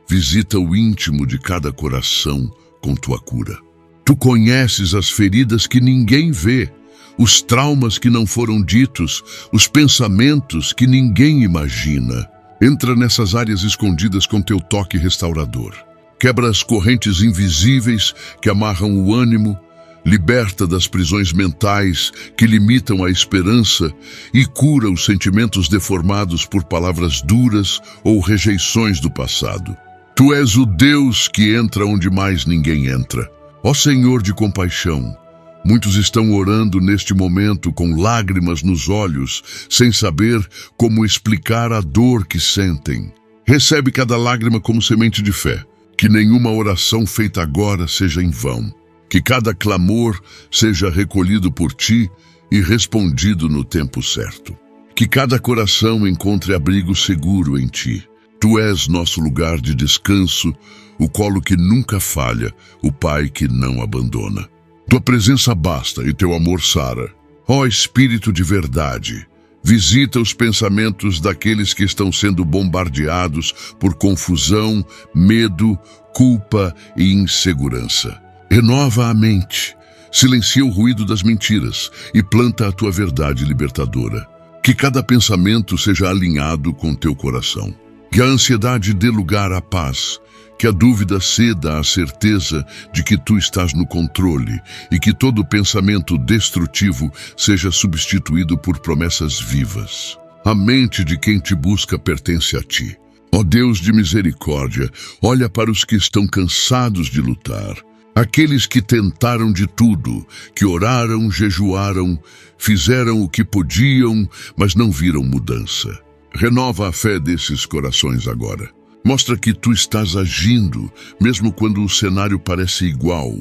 visita o íntimo de cada coração com Tua cura. Tu conheces as feridas que ninguém vê, os traumas que não foram ditos, os pensamentos que ninguém imagina. Entra nessas áreas escondidas com Teu toque restaurador. Quebra as correntes invisíveis que amarram o ânimo, liberta das prisões mentais que limitam a esperança e cura os sentimentos deformados por palavras duras ou rejeições do passado. Tu és o Deus que entra onde mais ninguém entra. Ó Senhor de compaixão, muitos estão orando neste momento com lágrimas nos olhos, sem saber como explicar a dor que sentem. Recebe cada lágrima como semente de fé. Que nenhuma oração feita agora seja em vão. Que cada clamor seja recolhido por Ti e respondido no tempo certo. Que cada coração encontre abrigo seguro em Ti. Tu és nosso lugar de descanso, o colo que nunca falha, o Pai que não abandona. Tua presença basta e Teu amor sara. Ó Espírito de verdade, visita os pensamentos daqueles que estão sendo bombardeados por confusão, medo, culpa e insegurança. Renova a mente, silencia o ruído das mentiras e planta a Tua verdade libertadora. Que cada pensamento seja alinhado com Teu coração. Que a ansiedade dê lugar à paz. Que a dúvida ceda à certeza de que Tu estás no controle e que todo pensamento destrutivo seja substituído por promessas vivas. A mente de quem Te busca pertence a Ti. Ó Deus de misericórdia, olha para os que estão cansados de lutar. Aqueles que tentaram de tudo, que oraram, jejuaram, fizeram o que podiam, mas não viram mudança. Renova a fé desses corações agora. Mostra que Tu estás agindo, mesmo quando o cenário parece igual.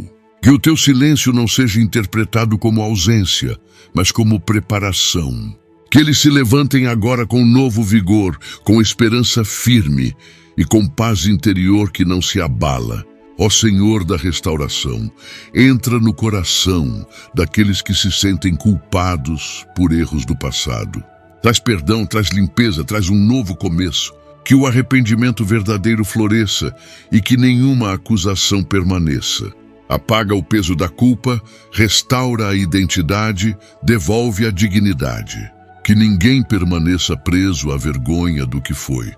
Que o Teu silêncio não seja interpretado como ausência, mas como preparação. Que eles se levantem agora com novo vigor, com esperança firme e com paz interior que não se abala. Ó Senhor da restauração, entra no coração daqueles que se sentem culpados por erros do passado. Traz perdão, traz limpeza, traz um novo começo. Que o arrependimento verdadeiro floresça e que nenhuma acusação permaneça. Apaga o peso da culpa, restaura a identidade, devolve a dignidade. Que ninguém permaneça preso à vergonha do que foi,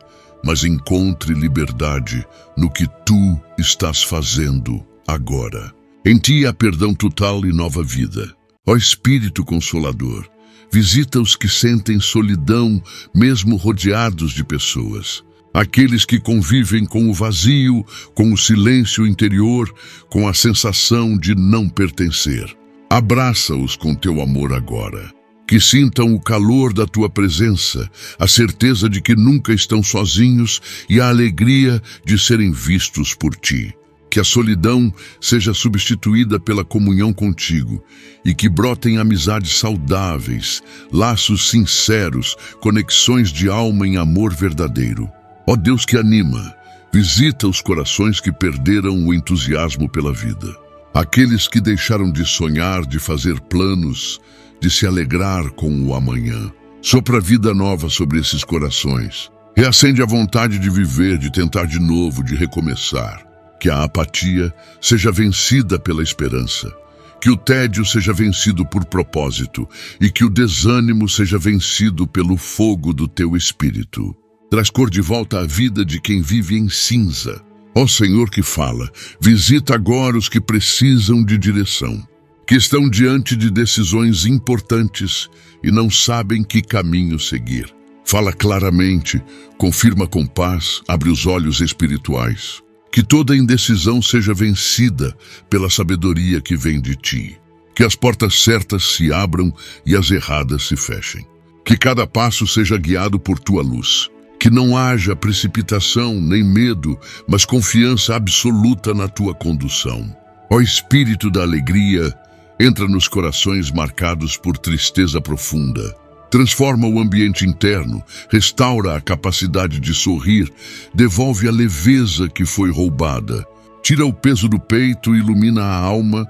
mas encontre liberdade no que Tu estás fazendo agora. Em Ti há perdão total e nova vida. Ó Espírito Consolador, visita os que sentem solidão, mesmo rodeados de pessoas. Aqueles que convivem com o vazio, com o silêncio interior, com a sensação de não pertencer. Abraça-os com Teu amor agora. Que sintam o calor da Tua presença, a certeza de que nunca estão sozinhos e a alegria de serem vistos por Ti. Que a solidão seja substituída pela comunhão contigo e que brotem amizades saudáveis, laços sinceros, conexões de alma em amor verdadeiro. Ó Deus que anima, visita os corações que perderam o entusiasmo pela vida. Aqueles que deixaram de sonhar, de fazer planos, de se alegrar com o amanhã. Sopra vida nova sobre esses corações. Reacende a vontade de viver, de tentar de novo, de recomeçar. Que a apatia seja vencida pela esperança. Que o tédio seja vencido por propósito e que o desânimo seja vencido pelo fogo do teu espírito. Traz cor de volta à vida de quem vive em cinza. Ó Senhor que fala, visita agora os que precisam de direção, que estão diante de decisões importantes e não sabem que caminho seguir. Fala claramente, confirma com paz, abre os olhos espirituais. Que toda indecisão seja vencida pela sabedoria que vem de ti. Que as portas certas se abram e as erradas se fechem. Que cada passo seja guiado por tua luz. Que não haja precipitação nem medo, mas confiança absoluta na tua condução. Ó Espírito da alegria, entra nos corações marcados por tristeza profunda. Transforma o ambiente interno, restaura a capacidade de sorrir, devolve a leveza que foi roubada, tira o peso do peito, ilumina a alma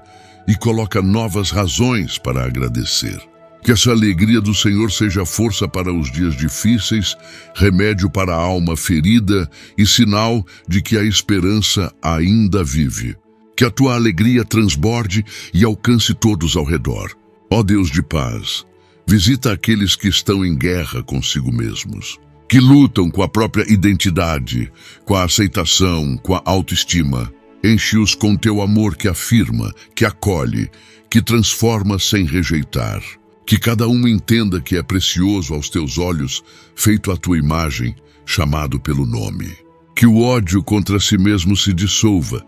e coloca novas razões para agradecer. Que essa alegria do Senhor seja força para os dias difíceis, remédio para a alma ferida e sinal de que a esperança ainda vive. Que a tua alegria transborde e alcance todos ao redor. Ó Deus de paz, visita aqueles que estão em guerra consigo mesmos, que lutam com a própria identidade, com a aceitação, com a autoestima. Enche-os com teu amor que afirma, que acolhe, que transforma sem rejeitar. Que cada um entenda que é precioso aos teus olhos, feito à tua imagem, chamado pelo nome. Que o ódio contra si mesmo se dissolva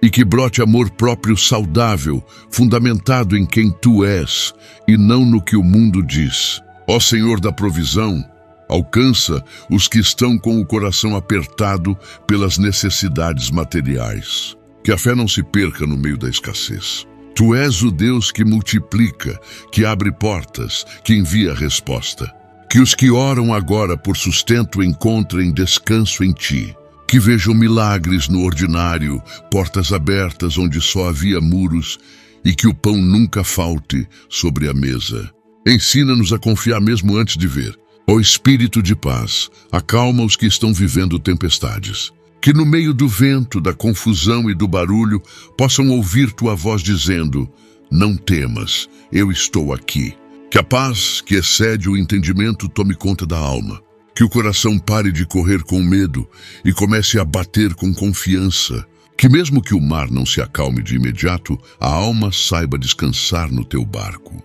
e que brote amor próprio saudável, fundamentado em quem tu és e não no que o mundo diz. Ó Senhor da provisão, alcança os que estão com o coração apertado pelas necessidades materiais. Que a fé não se perca no meio da escassez. Tu és o Deus que multiplica, que abre portas, que envia resposta. Que os que oram agora por sustento encontrem descanso em ti. Que vejam milagres no ordinário, portas abertas onde só havia muros, e que o pão nunca falte sobre a mesa. Ensina-nos a confiar mesmo antes de ver. Ó Espírito de paz, acalma os que estão vivendo tempestades. Que no meio do vento, da confusão e do barulho, possam ouvir tua voz dizendo: não temas, eu estou aqui. Que a paz, que excede o entendimento, tome conta da alma. Que o coração pare de correr com medo e comece a bater com confiança. Que mesmo que o mar não se acalme de imediato, a alma saiba descansar no teu barco.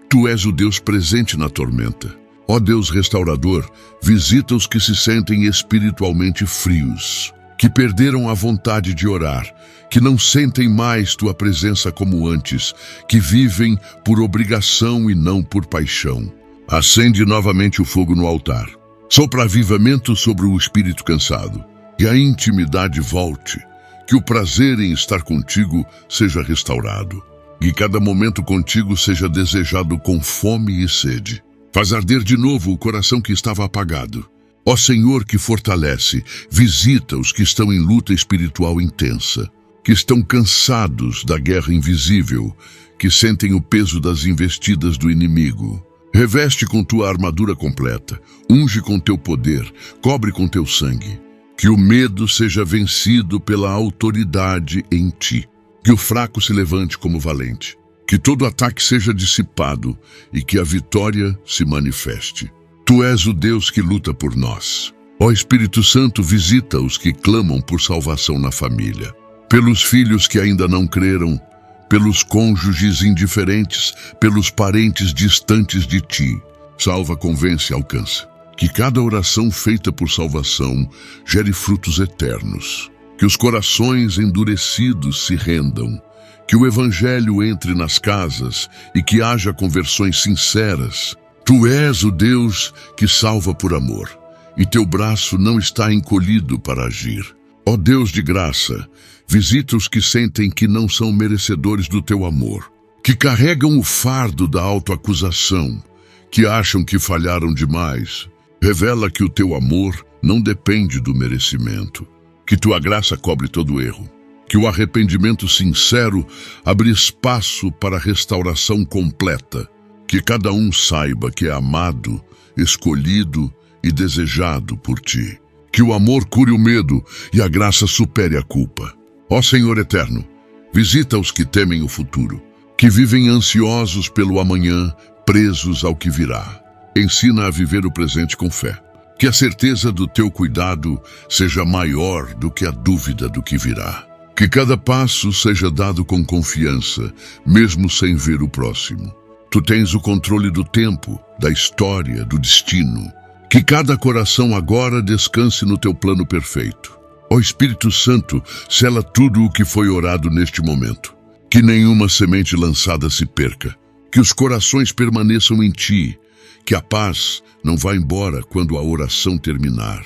Tu és o Deus presente na tormenta. Ó Deus restaurador, visita os que se sentem espiritualmente frios, que perderam a vontade de orar, que não sentem mais tua presença como antes, que vivem por obrigação e não por paixão. Acende novamente o fogo no altar. Sopra avivamento sobre o espírito cansado. Que a intimidade volte. Que o prazer em estar contigo seja restaurado. Que cada momento contigo seja desejado com fome e sede. Faz arder de novo o coração que estava apagado. Ó Senhor que fortalece, visita os que estão em luta espiritual intensa, que estão cansados da guerra invisível, que sentem o peso das investidas do inimigo. Reveste com tua armadura completa, unge com teu poder, cobre com teu sangue. Que o medo seja vencido pela autoridade em ti. Que o fraco se levante como valente. Que todo ataque seja dissipado e que a vitória se manifeste. Tu és o Deus que luta por nós. Ó Espírito Santo, visita os que clamam por salvação na família. Pelos filhos que ainda não creram, pelos cônjuges indiferentes, pelos parentes distantes de ti. Salva, convence, alcança. Que cada oração feita por salvação gere frutos eternos. Que os corações endurecidos se rendam. Que o Evangelho entre nas casas e que haja conversões sinceras. Tu és o Deus que salva por amor, e teu braço não está encolhido para agir. Ó Deus de graça, visita os que sentem que não são merecedores do teu amor, que carregam o fardo da autoacusação, que acham que falharam demais. Revela que o teu amor não depende do merecimento, que tua graça cobre todo erro, que o arrependimento sincero abre espaço para a restauração completa. Que cada um saiba que é amado, escolhido e desejado por ti. Que o amor cure o medo e a graça supere a culpa. Ó Senhor eterno, visita os que temem o futuro, que vivem ansiosos pelo amanhã, presos ao que virá. Ensina a viver o presente com fé. Que a certeza do teu cuidado seja maior do que a dúvida do que virá. Que cada passo seja dado com confiança, mesmo sem ver o próximo. Tu tens o controle do tempo, da história, do destino. Que cada coração agora descanse no teu plano perfeito. Ó Espírito Santo, sela tudo o que foi orado neste momento. Que nenhuma semente lançada se perca. Que os corações permaneçam em ti. Que a paz não vá embora quando a oração terminar.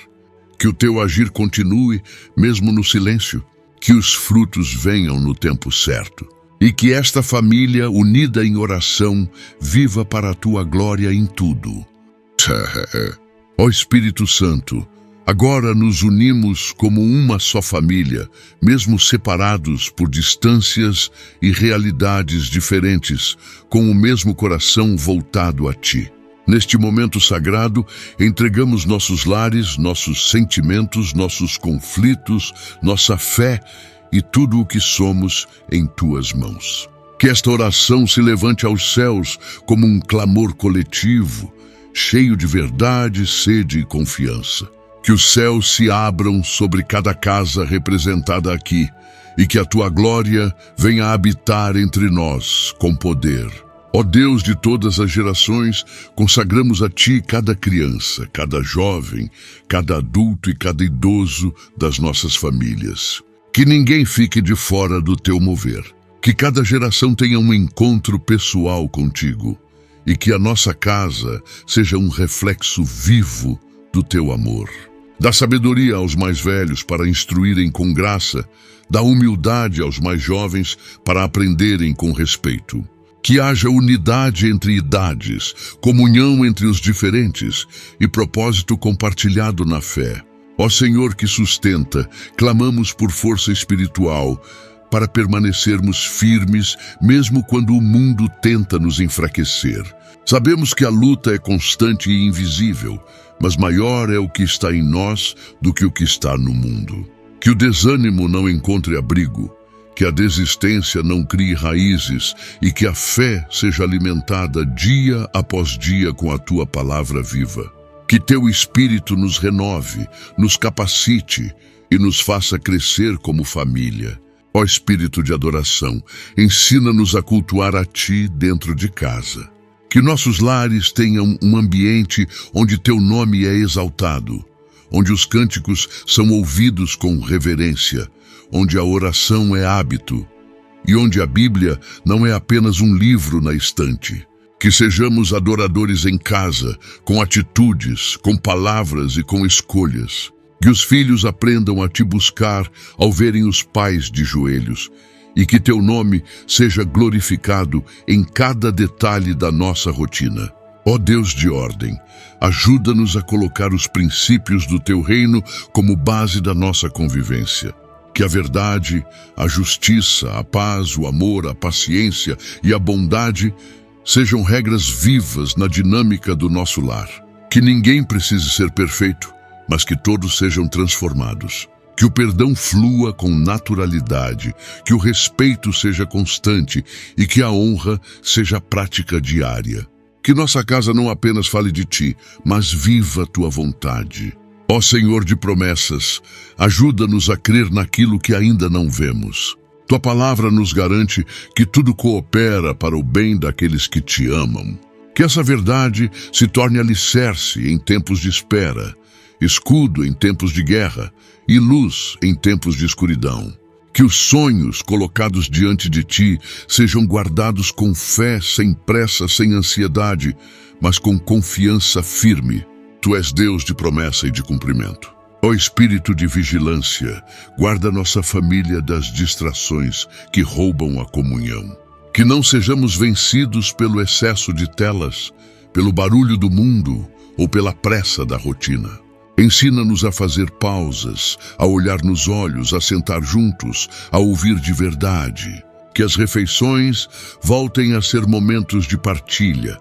Que o teu agir continue, mesmo no silêncio. Que os frutos venham no tempo certo. E que esta família, unida em oração, viva para a tua glória em tudo. Ó Espírito Santo, agora nos unimos como uma só família, mesmo separados por distâncias e realidades diferentes, com o mesmo coração voltado a ti. Neste momento sagrado, entregamos nossos lares, nossos sentimentos, nossos conflitos, nossa fé e tudo o que somos em tuas mãos. Que esta oração se levante aos céus como um clamor coletivo, cheio de verdade, sede e confiança. Que os céus se abram sobre cada casa representada aqui e que a tua glória venha habitar entre nós com poder. Ó Deus de todas as gerações, consagramos a ti cada criança, cada jovem, cada adulto e cada idoso das nossas famílias. Que ninguém fique de fora do teu mover. Que cada geração tenha um encontro pessoal contigo. E que a nossa casa seja um reflexo vivo do teu amor. Dá sabedoria aos mais velhos para instruírem com graça, dá humildade aos mais jovens para aprenderem com respeito. Que haja unidade entre idades, comunhão entre os diferentes e propósito compartilhado na fé. Ó Senhor que sustenta, clamamos por força espiritual, para permanecermos firmes, mesmo quando o mundo tenta nos enfraquecer. Sabemos que a luta é constante e invisível, mas maior é o que está em nós do que o que está no mundo. Que o desânimo não encontre abrigo, que a desistência não crie raízes e que a fé seja alimentada dia após dia com a tua palavra viva. Que teu Espírito nos renove, nos capacite e nos faça crescer como família. Ó Espírito de adoração, ensina-nos a cultuar a ti dentro de casa. Que nossos lares tenham um ambiente onde teu nome é exaltado, onde os cânticos são ouvidos com reverência, onde a oração é hábito e onde a Bíblia não é apenas um livro na estante. Que sejamos adoradores em casa, com atitudes, com palavras e com escolhas. Que os filhos aprendam a te buscar ao verem os pais de joelhos e que teu nome seja glorificado em cada detalhe da nossa rotina. Ó Deus de ordem, ajuda-nos a colocar os princípios do teu reino como base da nossa convivência. Que a verdade, a justiça, a paz, o amor, a paciência e a bondade sejam regras vivas na dinâmica do nosso lar. Que ninguém precise ser perfeito, mas que todos sejam transformados. Que o perdão flua com naturalidade, que o respeito seja constante e que a honra seja prática diária. Que nossa casa não apenas fale de ti, mas viva a tua vontade. Ó Senhor de promessas, ajuda-nos a crer naquilo que ainda não vemos. Tua palavra nos garante que tudo coopera para o bem daqueles que te amam. Que essa verdade se torne alicerce em tempos de espera, escudo em tempos de guerra e luz em tempos de escuridão. Que os sonhos colocados diante de ti sejam guardados com fé, sem pressa, sem ansiedade, mas com confiança firme. Tu és Deus de promessa e de cumprimento. Ó Espírito de vigilância, guarda nossa família das distrações que roubam a comunhão. Que não sejamos vencidos pelo excesso de telas, pelo barulho do mundo ou pela pressa da rotina. Ensina-nos a fazer pausas, a olhar nos olhos, a sentar juntos, a ouvir de verdade. Que as refeições voltem a ser momentos de partilha,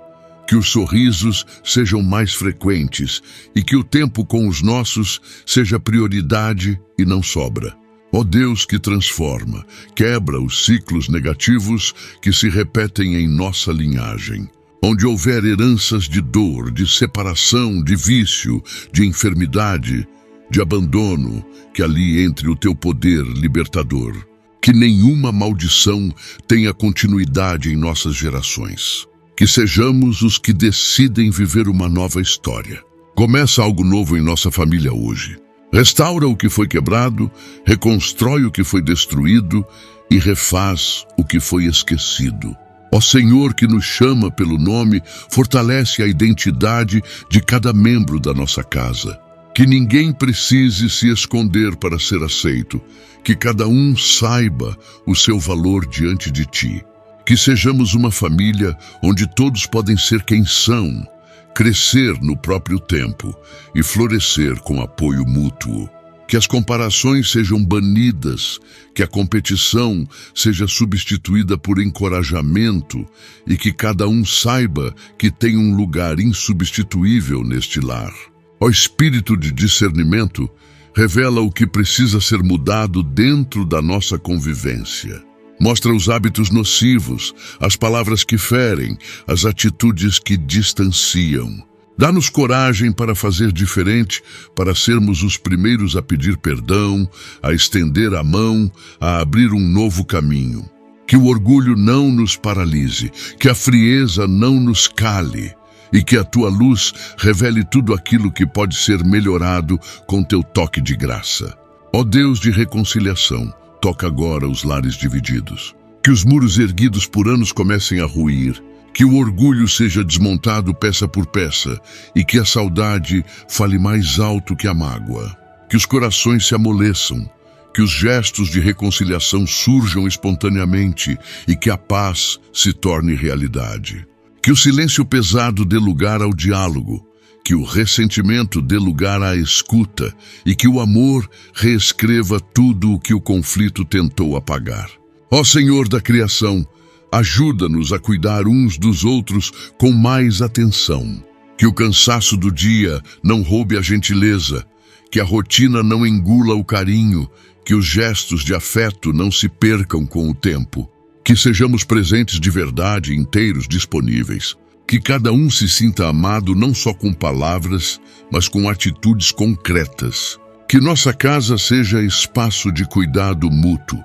que os sorrisos sejam mais frequentes e que o tempo com os nossos seja prioridade e não sobra. Ó Deus que transforma, quebra os ciclos negativos que se repetem em nossa linhagem. Onde houver heranças de dor, de separação, de vício, de enfermidade, de abandono, que ali entre o teu poder libertador. Que nenhuma maldição tenha continuidade em nossas gerações. Que sejamos os que decidem viver uma nova história. Começa algo novo em nossa família hoje. Restaura o que foi quebrado, reconstrói o que foi destruído e refaz o que foi esquecido. Ó Senhor que nos chama pelo nome, fortalece a identidade de cada membro da nossa casa. Que ninguém precise se esconder para ser aceito, que cada um saiba o seu valor diante de Ti. Que sejamos uma família onde todos podem ser quem são, crescer no próprio tempo e florescer com apoio mútuo. Que as comparações sejam banidas, que a competição seja substituída por encorajamento e que cada um saiba que tem um lugar insubstituível neste lar. Ó Espírito de discernimento, revela o que precisa ser mudado dentro da nossa convivência. Mostra os hábitos nocivos, as palavras que ferem, as atitudes que distanciam. Dá-nos coragem para fazer diferente, para sermos os primeiros a pedir perdão, a estender a mão, a abrir um novo caminho. Que o orgulho não nos paralise, que a frieza não nos cale e que a Tua luz revele tudo aquilo que pode ser melhorado com Teu toque de graça. Ó Deus de reconciliação, toca agora os lares divididos. Que os muros erguidos por anos comecem a ruir. Que o orgulho seja desmontado peça por peça e que a saudade fale mais alto que a mágoa. Que os corações se amoleçam, que os gestos de reconciliação surjam espontaneamente e que a paz se torne realidade. Que o silêncio pesado dê lugar ao diálogo, que o ressentimento dê lugar à escuta e que o amor reescreva tudo o que o conflito tentou apagar. Ó Senhor da criação, ajuda-nos a cuidar uns dos outros com mais atenção. Que o cansaço do dia não roube a gentileza, que a rotina não engula o carinho, que os gestos de afeto não se percam com o tempo. Que sejamos presentes de verdade, inteiros, disponíveis. Que cada um se sinta amado não só com palavras, mas com atitudes concretas. Que nossa casa seja espaço de cuidado mútuo,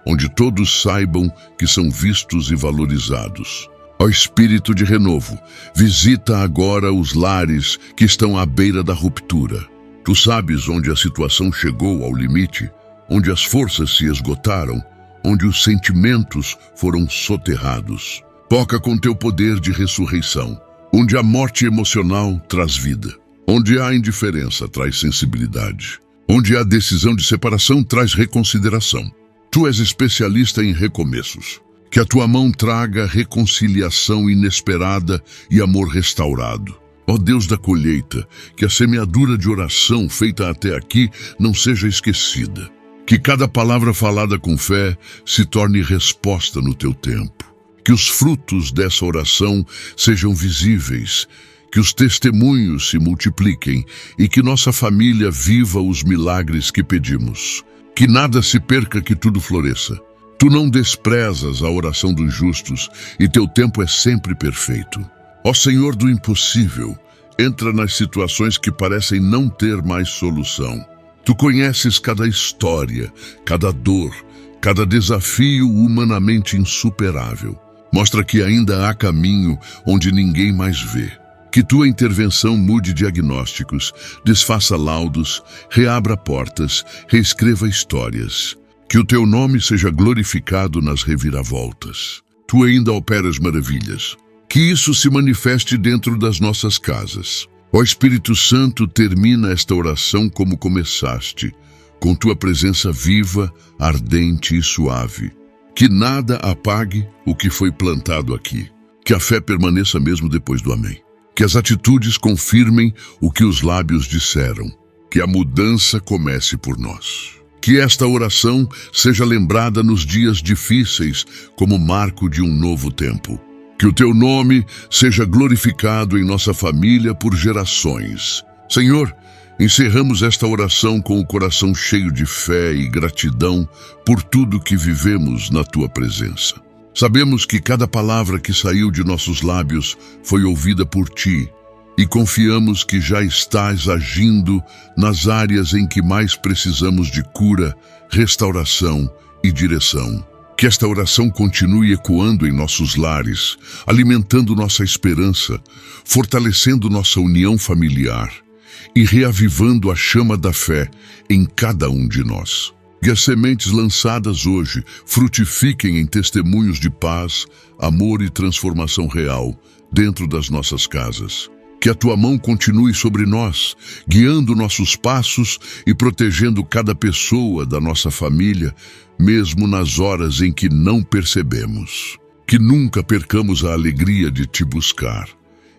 onde todos saibam que são vistos e valorizados. Ó Espírito de renovo, visita agora os lares que estão à beira da ruptura. Tu sabes onde a situação chegou ao limite, onde as forças se esgotaram, onde os sentimentos foram soterrados. Toca com teu poder de ressurreição, onde a morte emocional traz vida, onde há indiferença traz sensibilidade, onde há decisão de separação traz reconsideração. Tu és especialista em recomeços. Que a tua mão traga reconciliação inesperada e amor restaurado. Ó Deus da colheita, que a semeadura de oração feita até aqui não seja esquecida. Que cada palavra falada com fé se torne resposta no teu tempo. Que os frutos dessa oração sejam visíveis, que os testemunhos se multipliquem e que nossa família viva os milagres que pedimos. Que nada se perca, que tudo floresça. Tu não desprezas a oração dos justos e teu tempo é sempre perfeito. Ó Senhor do impossível, entra nas situações que parecem não ter mais solução. Tu conheces cada história, cada dor, cada desafio humanamente insuperável. Mostra que ainda há caminho onde ninguém mais vê. Que tua intervenção mude diagnósticos, desfaça laudos, reabra portas, reescreva histórias. Que o teu nome seja glorificado nas reviravoltas. Tu ainda operas maravilhas. Que isso se manifeste dentro das nossas casas. Ó Espírito Santo, termina esta oração como começaste, com tua presença viva, ardente e suave. Que nada apague o que foi plantado aqui. Que a fé permaneça mesmo depois do amém. Que as atitudes confirmem o que os lábios disseram. Que a mudança comece por nós. Que esta oração seja lembrada nos dias difíceis como marco de um novo tempo. Que o teu nome seja glorificado em nossa família por gerações. Senhor, encerramos esta oração com o coração cheio de fé e gratidão por tudo que vivemos na tua presença. Sabemos que cada palavra que saiu de nossos lábios foi ouvida por ti e confiamos que já estás agindo nas áreas em que mais precisamos de cura, restauração e direção. Que esta oração continue ecoando em nossos lares, alimentando nossa esperança, fortalecendo nossa união familiar e reavivando a chama da fé em cada um de nós. Que as sementes lançadas hoje frutifiquem em testemunhos de paz, amor e transformação real dentro das nossas casas. Que a tua mão continue sobre nós, guiando nossos passos e protegendo cada pessoa da nossa família, mesmo nas horas em que não percebemos. Que nunca percamos a alegria de te buscar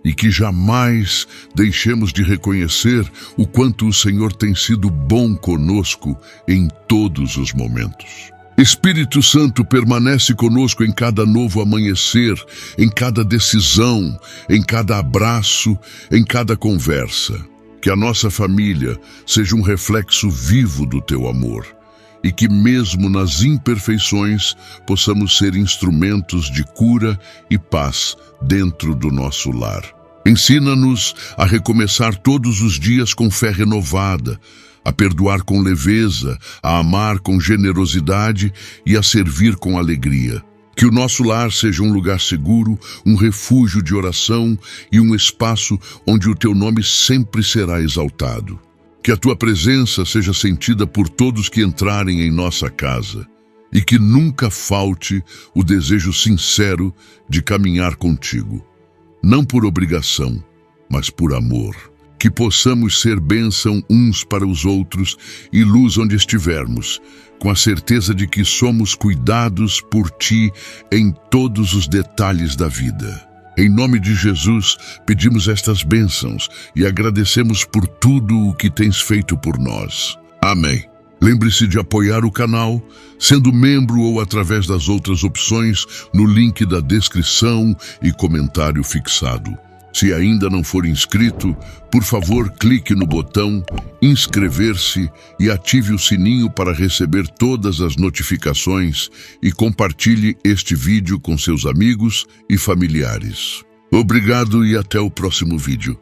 e que jamais deixemos de reconhecer o quanto o Senhor tem sido bom conosco em todos os momentos. Espírito Santo permanece conosco em cada novo amanhecer, em cada decisão, em cada abraço, em cada conversa. Que a nossa família seja um reflexo vivo do teu amor e que mesmo nas imperfeições possamos ser instrumentos de cura e paz dentro do nosso lar. Ensina-nos a recomeçar todos os dias com fé renovada, a perdoar com leveza, a amar com generosidade e a servir com alegria. Que o nosso lar seja um lugar seguro, um refúgio de oração e um espaço onde o teu nome sempre será exaltado. Que a tua presença seja sentida por todos que entrarem em nossa casa e que nunca falte o desejo sincero de caminhar contigo. Não por obrigação, mas por amor. Que possamos ser bênção uns para os outros e luz onde estivermos, com a certeza de que somos cuidados por ti em todos os detalhes da vida. Em nome de Jesus, pedimos estas bênçãos e agradecemos por tudo o que tens feito por nós. Amém. Lembre-se de apoiar o canal, sendo membro ou através das outras opções no link da descrição e comentário fixado. Se ainda não for inscrito, por favor clique no botão inscrever-se e ative o sininho para receber todas as notificações e compartilhe este vídeo com seus amigos e familiares. Obrigado e até o próximo vídeo.